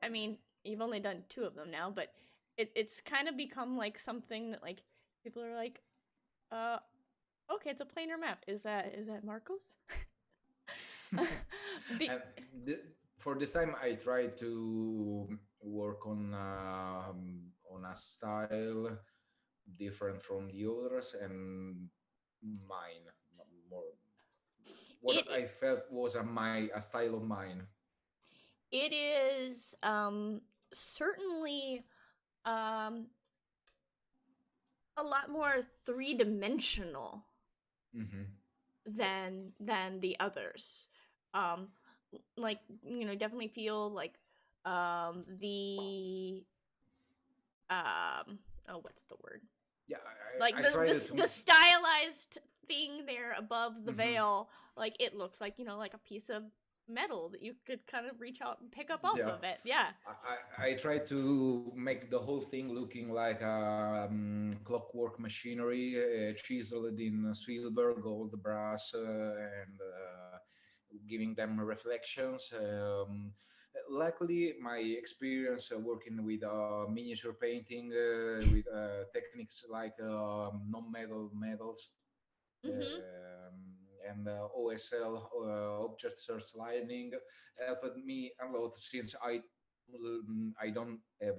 I mean, you've only done two of them now, but it's kind of become like something that like people are like, uh, okay, it's a planar map. Is that Marcos? Be- and th- for this time, I tried to work on a style different from the others and mine more what it I felt was a style of mine. it is certainly um a lot more three-dimensional Hmm. Yeah, than the others. Um, like definitely feel like the oh, what's the word? yeah. Like I the tried the to. the stylized thing there above the Hmm. veil, like it looks like like a piece of metal that you could kind of reach out and pick up off Yeah, of it. Yeah. I tried to make the whole thing looking like clockwork machinery, chiseled in silver, gold, brass, and giving them reflections. Luckily, my experience working with miniature painting with techniques like non-metal metals Mhm. and OSL, object search lighting, helped me a lot since I don't have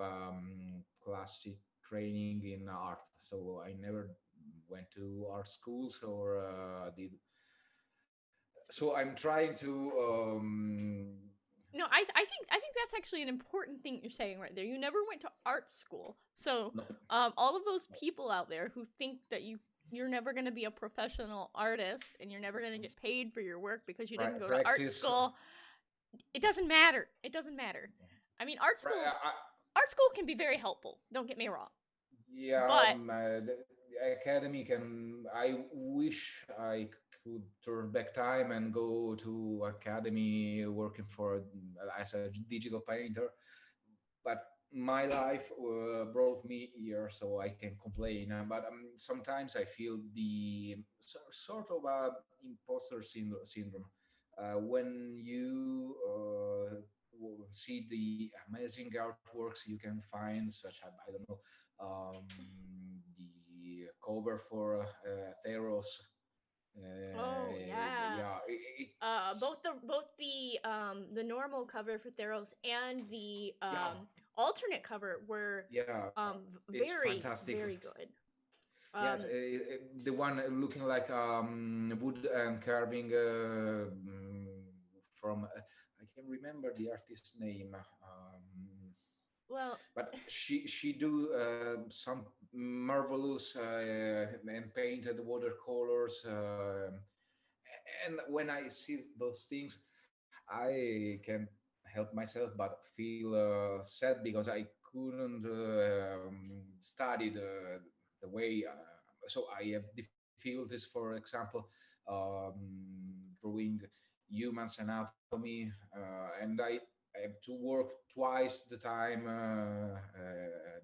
classic training in art, so I never went to art schools or did. So I'm trying to. No, I think that's actually an important thing you're saying right there. You never went to art school, so No, all of those people out there who think that you're never going to be a professional artist and you're never going to get paid for your work because you didn't go to art practice. school, it doesn't matter. It doesn't matter. I mean, art Pra- school I, art school can be very helpful. Don't get me wrong, yeah, but the academy can. I wish I could turn back time and go to academy working for as a digital painter. But my life brought me here, so I can complain. But sometimes I feel the sort of imposter syndrome when you see the amazing artworks you can find, such as I don't know the cover for Theros. oh yeah. Yeah, Both the normal cover for Theros and the yeah, alternate cover were yeah. It's very fantastic. very good. Yeah, it's, Um, the one looking like wood and carving from I can remember the artist's name. Well, But she do some marvelous and painted watercolors. And when I see those things, I can help myself but feel sad because I couldn't study the way. So I have difficulties, for example, drawing humans anatomy, and I have to work twice the time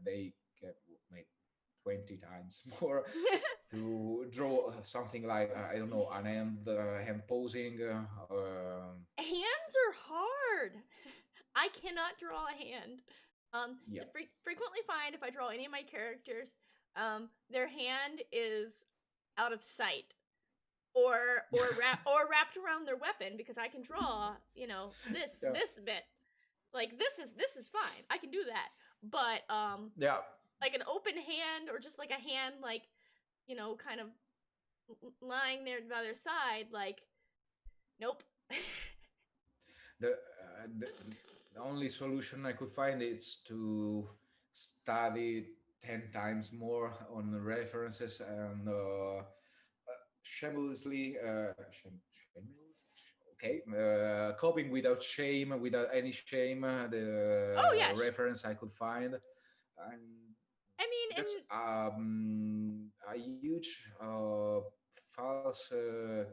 they get maybe 20 times more to draw something like I don't know, an hand posing. hands are hard. I cannot draw a hand. Yeah, Frequently find if I draw any of my characters, their hand is out of sight, or wrapped around their weapon, because I can draw, yeah, this bit. Like this is fine. I can do that. But yeah. like an open hand, or just like a hand, like, kind of lying there by their side, like, nope. The only solution I could find is to study 10 times more on the references and shamelessly okay, coping without shame, without any shame, Oh the yeah. reference I could find, and I mean, that's and a huge false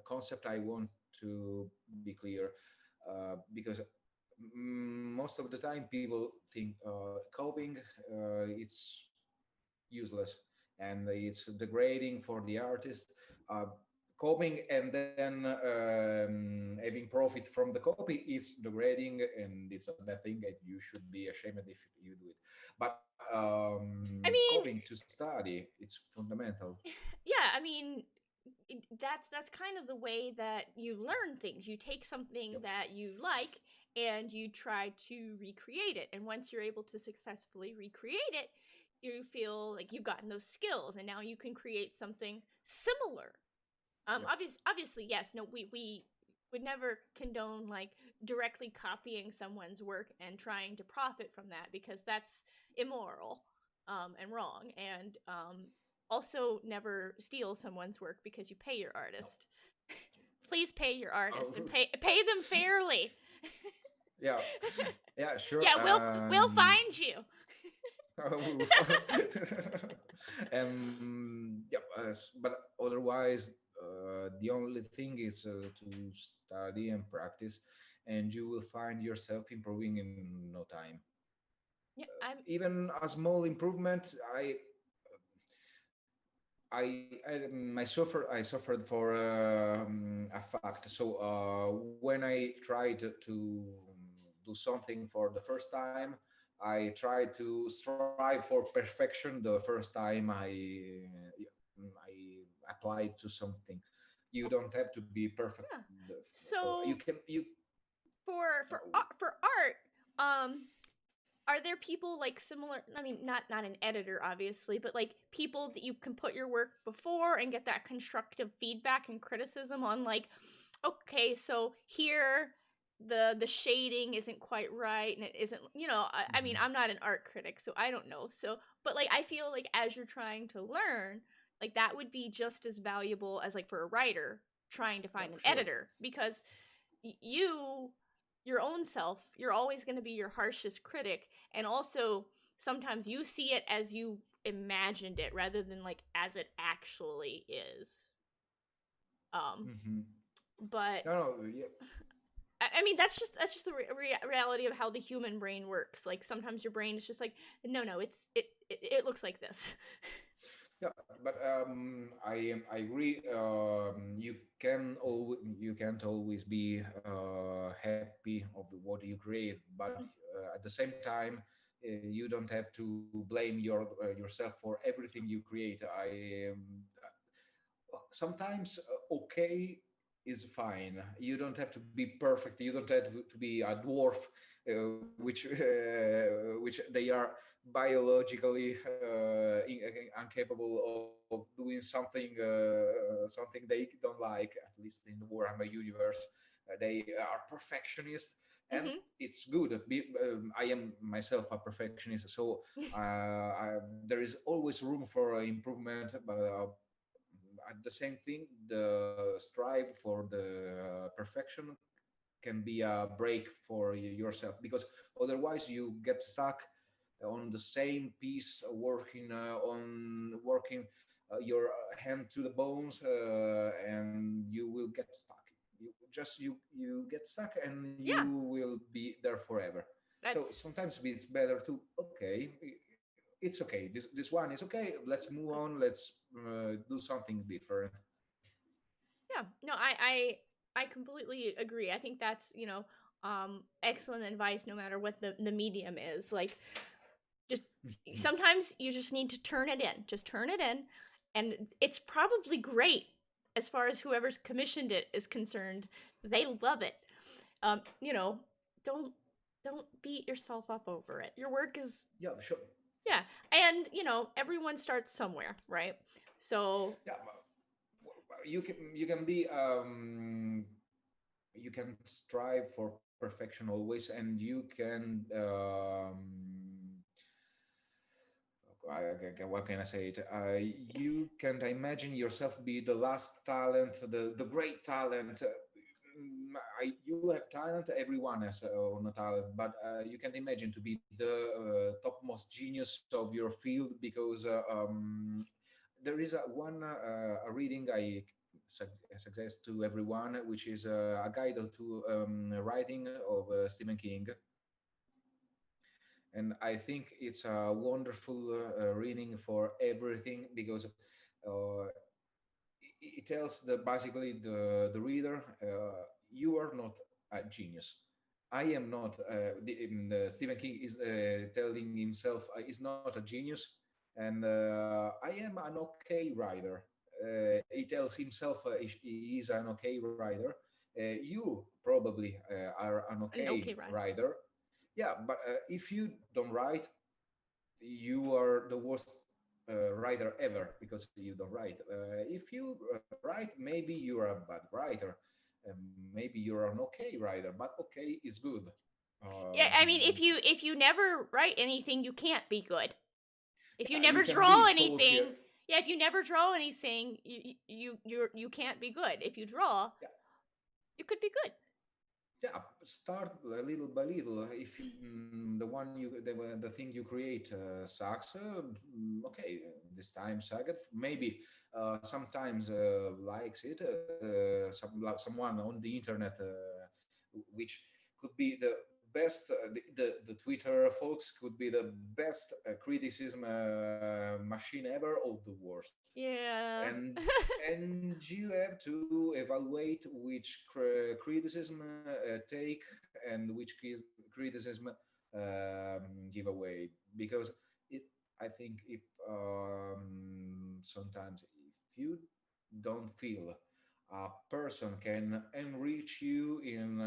concept I want to be clear, because most of the time people think coping it's useless and it's degrading for the artist. Uh, Copying and then having profit from the copy is degrading and it's a bad thing and you should be ashamed if you do it. But I mean, copying to study, it's fundamental. yeah, I mean, that's kind of the way that you learn things. You take something Yep. that you like and you try to recreate it. And once you're able to successfully recreate it, you feel like you've gotten those skills, and now you can create something similar. Yep. Obviously, yes, no, we would never condone like directly copying someone's work and trying to profit from that, because that's immoral, and wrong. And also never steal someone's work because you pay your No. artist. Please pay your artist, and Oh, pay them fairly. yeah. Yeah, sure. Yeah, we'll find you. Yeah, but otherwise, the only thing is to study and practice, and you will find yourself improving in no time. Yeah, I'm. Even a small improvement, I suffered for a fact. So when I tried to do something for the first time, I tried to strive for perfection the first time I applied to something. You don't have to be perfect. Yeah. You So can you for art, are there people like similar? I mean, not an editor, obviously, but like people that you can put your work before and get that constructive feedback and criticism on, like, okay, so here the shading isn't quite right, and it isn't, I mean, Mhm. I'm not an art critic, so I don't know. So, but like, I feel like as you're trying to learn, like, that would be just as valuable as, like, for a writer trying to Yeah, find an sure. editor, because you, your own self, you're always going to be your harshest critic. And also, sometimes you see it as you imagined it rather than like as it actually is. um Hmm. but No, no, yeah, I mean, that's just the reality of how the human brain works. Like, sometimes your brain is just like, no, no, it looks like this. yeah, but I agree. You can't always be happy of what you create, but at the same time, you don't have to blame yourself for everything you create. Sometimes okay is fine. You don't have to be perfect. You don't have to be a dwarf, which they are biologically incapable of doing something they don't like. At least in the Warhammer universe, they are perfectionists, and Mm-hmm. it's good. I am myself a perfectionist, so there is always room for improvement, but at the same thing, the strive for the perfection can be a break for yourself, because otherwise you get stuck on the same piece, working your hand to the bones, and you will get stuck. You get stuck and you Yeah, will be there forever. So that's sometimes it's better to, okay, it's okay, this one is okay, let's move on, let's do something different. yeah. No, I completely agree. I think that's excellent advice, no matter what the medium is. Like, just sometimes you just need to turn it in. Just turn it in, and it's probably great as far as whoever's commissioned it is concerned. They love it. You know, don't don't beat yourself up over it. Your work is, Yeah, sure. yeah, and everyone starts somewhere, right? So Yeah, you can be you can strive for perfection always, and you can what can I say it? You can imagine yourself be the last talent, the great talent. You have talent. Everyone has no talent, but you can imagine to be the topmost genius of your field, because there is a reading I suggest to everyone, which is a guide to writing of Stephen King, and I think it's a wonderful reading for everything, because it tells basically the reader, you are not a genius. I am not. Stephen King is telling himself is not a genius, and I am an okay writer. He tells himself he is an okay writer. You probably are an an okay okay rider. writer. Yeah, but if you don't write, you are the worst writer ever, because you don't write. If you write, maybe you're a bad writer. Maybe you're an okay writer, but okay is good. Yeah, I mean, Um, if you never write anything, you can't be good. If you yeah, you never can draw be told here. anything, yeah, if you never draw anything, you can't be good. If you draw, Yeah, you could be good. yeah. Start little by little. If the one the thing you create sucks, okay, this time suck it. Maybe sometimes likes it. Someone on the internet, which could be the best, the Twitter folks could be the best criticism machine ever, or the worst. Yeah. And you have to evaluate which criticism take, and which criticism give away, because it I think if sometimes if you don't feel a person can enrich you in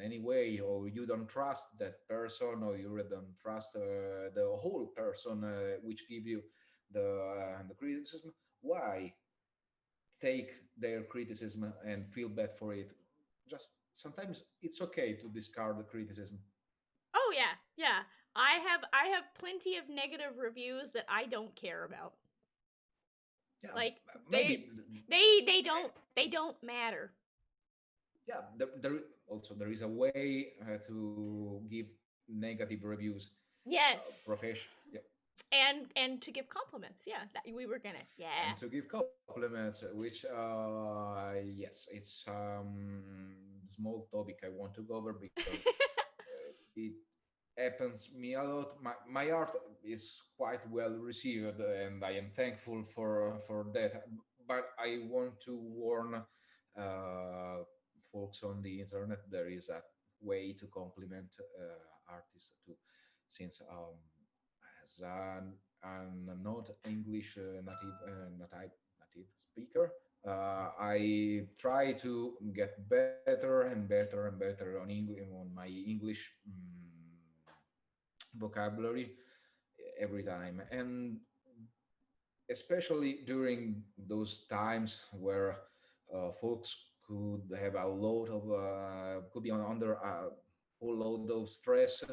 any way, or you don't trust that person, or you don't trust the whole person which give you the criticism, why take their criticism and feel bad for it? Just sometimes it's okay to discard the criticism. Oh yeah, yeah. I have plenty of negative reviews that I don't care about. Yeah, Like, they maybe. they don't matter. Yeah, also there is a way to give negative reviews. Yes. Profession, yeah, And to give compliments. Yeah, that we were gonna. and Yeah. to give compliments, which yes, it's small topic I want to go over, because it happens me a lot. My art is quite well received, and I am thankful for that. But I want to warn folks on the internet, there is a way to compliment artists too, since as an not English native speaker, I try to get better and better and better on English, on my English vocabulary every time, and especially during those times where folks could have a lot of could be under a whole load of stress,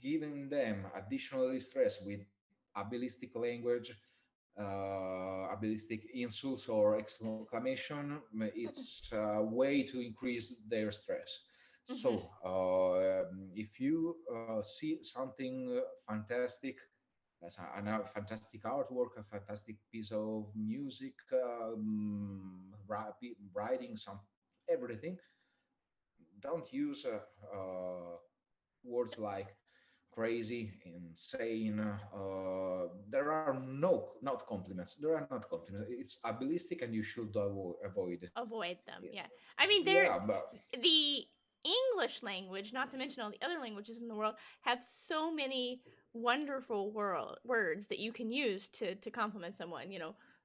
giving them additionally stress with abilistic language, abilistic insults or exclamation, it's a way to increase their stress. Mm-hmm. So, if you see something fantastic, as a fantastic artwork, a fantastic piece of music, writing, some everything, don't use words like crazy, insane. There are not compliments. There are not compliments. It's abilistic, and you should avoid it. Avoid them. Yeah. I mean, they're Yeah, but the English language, not to mention all the other languages in the world, have so many wonderful words that you can use to compliment someone.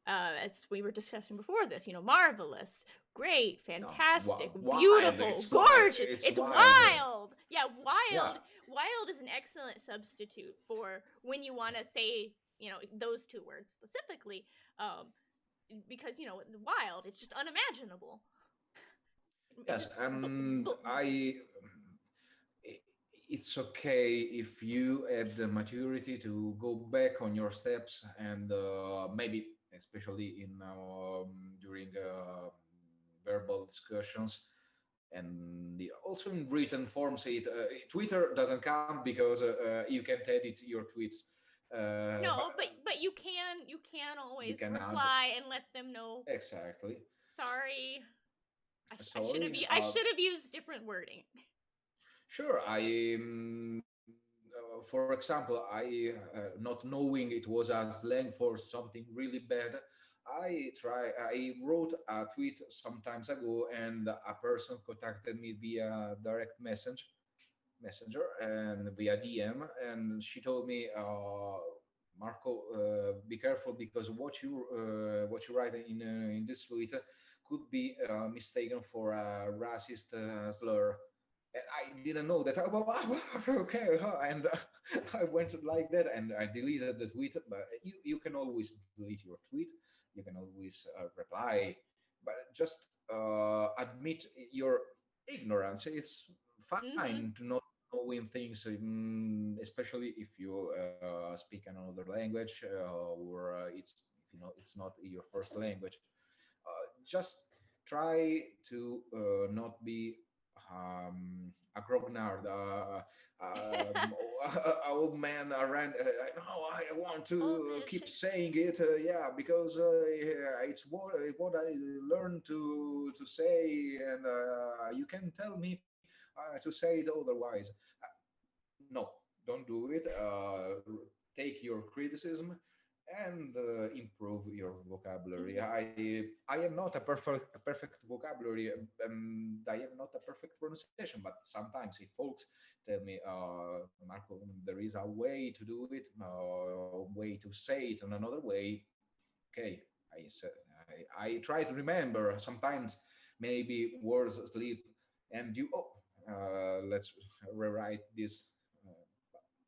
As we were discussing before this, marvelous, great, no, fantastic, wild. beautiful, gorgeous. It's It's wild. wild. Yeah, Yeah. wild. Wild is an excellent substitute for when you want to say, those two words specifically. Um, because wild, it's just unimaginable. It's Yes, just and it's okay if you have the maturity to go back on your steps and maybe, especially in during verbal discussions, and also in written forms. Twitter doesn't count because you can't edit your tweets, but no, but you can you always can add reply and let them know. exactly. Sorry, I should have Sorry. used different wording. Sure. For example, not knowing it was a slang for something really bad, I wrote a tweet some times ago, and a person contacted me via direct messenger and via DM, and she told me, Marco, be careful because what you write in this tweet could be mistaken for a racist slur. And I didn't know that. Okay, huh, and I went like that, and I deleted the tweet. But you can always delete your tweet. You can always reply, but just admit your ignorance. It's fine Mm-hmm. to not knowing things, especially if you speak another language, or if you know it's not your first language. Just try to not be a grognard, old man around. No, I want Old to man keep shit. saying it. Yeah, because yeah, it's what I learned to say, and you can tell me to say it otherwise. No, don't do it. Take your criticism and improve your vocabulary. Mm-hmm. I am not a perfect vocabulary, and I am not a perfect pronunciation. But sometimes, if folks tell me, Marco, there is a way to do it, a way to say it in another way. Okay, I try to remember. Sometimes maybe words slip, and you let's rewrite this. Uh,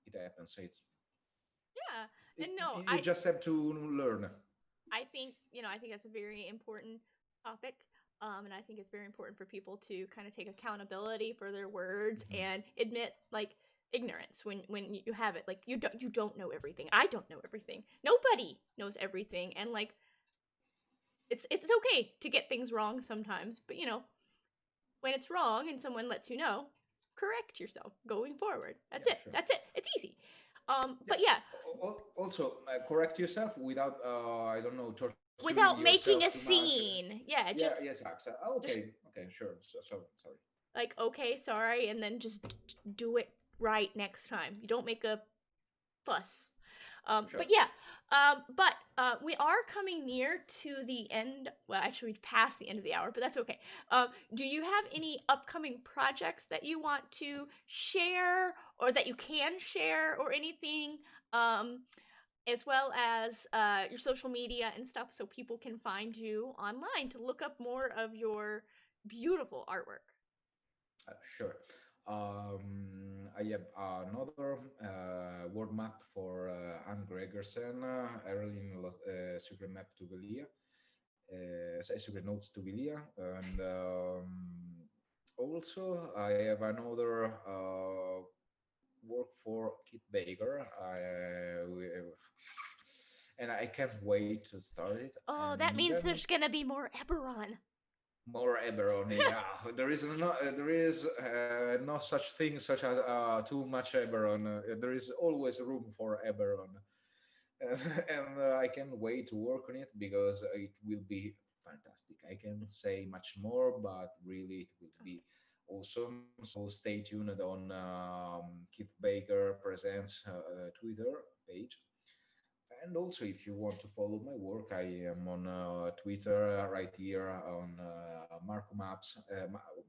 it happens. Yeah, and no, You just have to learn. I think that's a very important topic. And I think it's very important for people to kind of take accountability for their words Mhm. and admit like ignorance when you have it. Like you don't know everything. I don't know everything. Nobody knows everything, and like it's okay to get things wrong sometimes. But when it's wrong and someone lets you know, correct yourself going forward. That's Yeah, it. sure. That's it. It's easy. Yeah. But yeah, Also, correct yourself without, I don't know, torturing without yourself too making a much. scene. Yeah, Yeah, yes, just okay, okay, sure. Sorry. like okay, sorry, and then just do it right next time. You don't make a fuss. Sure. But yeah, but we are coming near to the end. Well, actually, we passed the end of the hour, but that's okay. Do you have any upcoming projects that you want to share, or that you can share, or anything? As well as your social media and stuff, so people can find you online to look up more of your beautiful artwork. Sure. I have another world map for Anne Gregersen, Erling Secret Map to Velia. secret notes to Vilia, and also I have another work for Kit Baker. And I can't wait to start it. Oh, that And means then there's gonna be more Eberron. more Eberron. Yeah, there is no such thing such as too much Eberron. There is always room for Eberron, and I can't wait to work on it because it will be fantastic. I can say much more, but really it will be awesome. So stay tuned on Keith Baker Presents Twitter page. And also, if you want to follow my work, I am on Twitter right here on Marco Maps.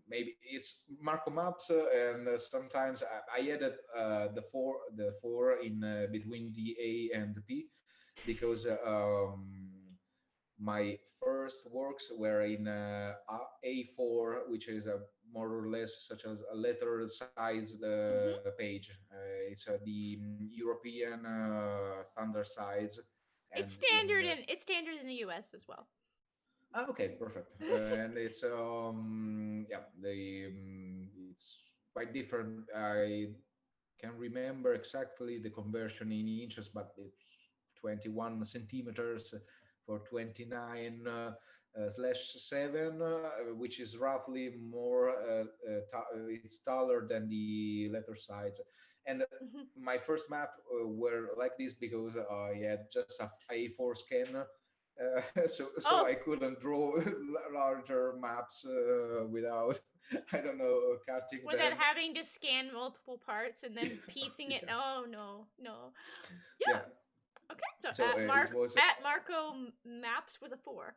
Maybe it's Marco Maps, and sometimes I added the four in between the A and the P because my first works were in A4, which is a more or less such as a letter size Mm-hmm. page. It's the European standard size, and in It's standard in the U.S. as well. okay, perfect. And it's yeah, it's quite different. I can remember exactly the conversion in inches, but it's 21 centimeters for 29 slash 7, which is roughly more, it's taller than the letter size. And Mm-hmm. my first map were like this because I had just a A4 scan. So Oh, I couldn't draw larger maps without I don't know cutting without them. having to scan multiple parts and then piecing it. Yeah, Oh no, no. yeah. Yeah. Okay. So So it was at Marco Maps with a 4.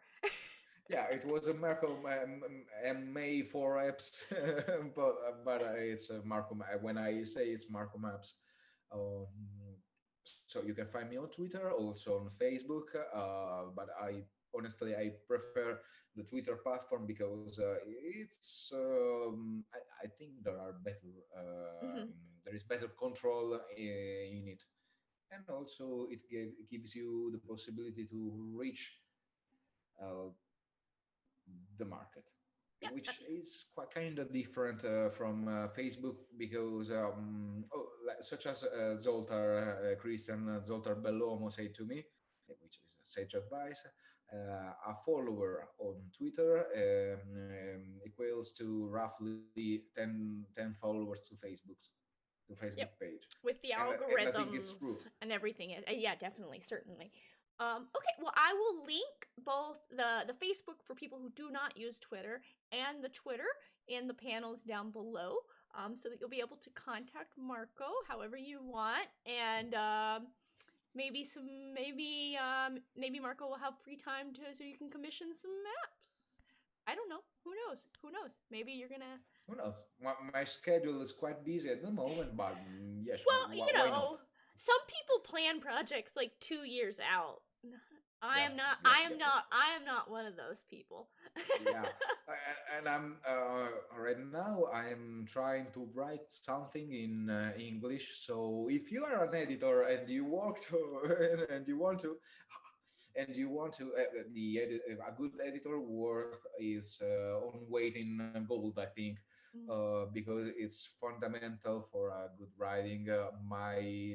yeah, it was a Marco MA for apps, but it's a Marco. When I say it's Marco Maps, um, so you can find me on Twitter, also on Facebook. But I prefer the Twitter platform because I think Mm-hmm. there is better control in it, and also it gives you the possibility to reach uh, the market, Yeah. which is quite kind of different from Facebook because, such as Christian Zoltar Bellomo said to me, which is a sage advice, a follower on Twitter equals to roughly 10 followers to Facebook Yep. page. With the And I think it's true. algorithms and everything. Yeah, definitely, certainly. Okay, well, I will link both the Facebook for people who do not use Twitter and the Twitter in the panels down below, so that you'll be able to contact Marco however you want, and maybe Marco will have free time to so you can commission some maps. I don't know. Who knows? Who knows? Maybe you're gonna. Who knows? My schedule is quite busy at the moment, but yes, Well, why not? some people plan projects like 2 years out. I Yeah, am not. yeah, I am yeah, not. I am not one of those people. yeah. And I'm right now I'm trying to write something in English. So if you are an editor and you work to and you want to a good editor worth is on weight in gold, I think, because it's fundamental for good writing. My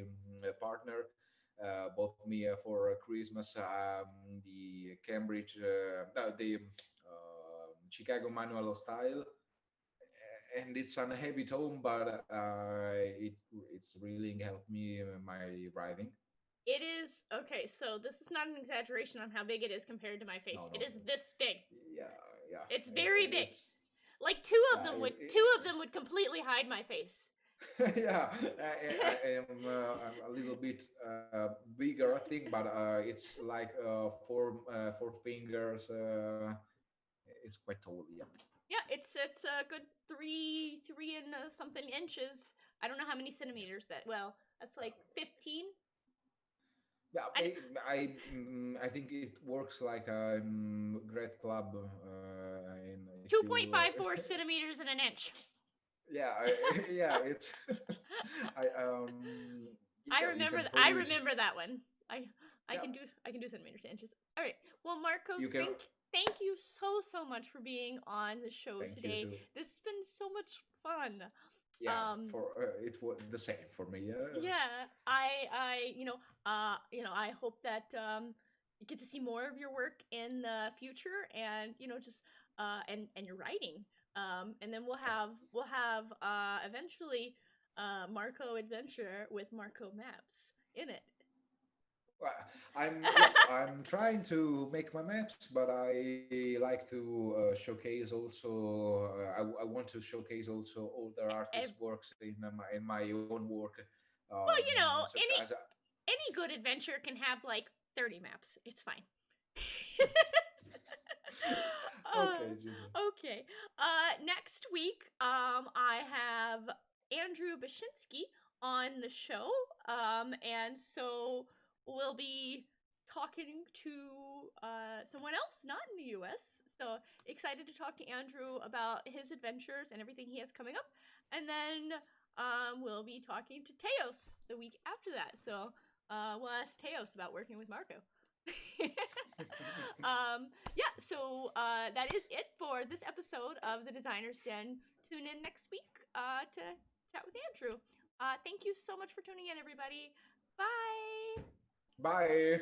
partner bought me for Christmas the Cambridge no, the Chicago Manual of Style, and it's a heavy tome, but it's really helped me my writing. It is okay. So this is not an exaggeration on how big it is compared to my face. No, It no, is this big. yeah, yeah, It's very big. it's Like yeah, two of them would completely hide my face. yeah. I'm a little bit bigger, I think, but it's like four fingers. It's quite tall, yeah. Yeah, it's a good three and something inches. I don't know how many centimeters that. Well, that's like 15. Yeah, I I think it works like a great club. If you 2.54 centimeters in an inch. yeah, yeah, it's I yeah, you can I follow it. remember that one. I Yeah, I can do centimeters to inches. All right. Well, Marco, you can. thank you so much for being on the show Thank you today. too. This has been so much fun. Yeah, Um, for it was the same for me. Yeah. yeah, I hope that you get to see more of your work in the future, and just and your writing. And then we'll have eventually Marco Adventure with Marco Maps in it. Well, I'm trying to make my maps, but I like to showcase also. I want to showcase also older Eh, artists' works in my own work, well, such as any good adventure can have like 30 maps. It's fine. okay, Gina. Okay. Next week, I have Andrew Bashinsky on the show. And so we'll be talking to someone else not in the US. So excited to talk to Andrew about his adventures and everything he has coming up. And then we'll be talking to Teos the week after that. So we'll ask Teos about working with Marco. Yeah, so that is it for this episode of the Designer's Den. Tune in next week to chat with Andrew. Thank you so much for tuning in, everybody. Bye. Bye.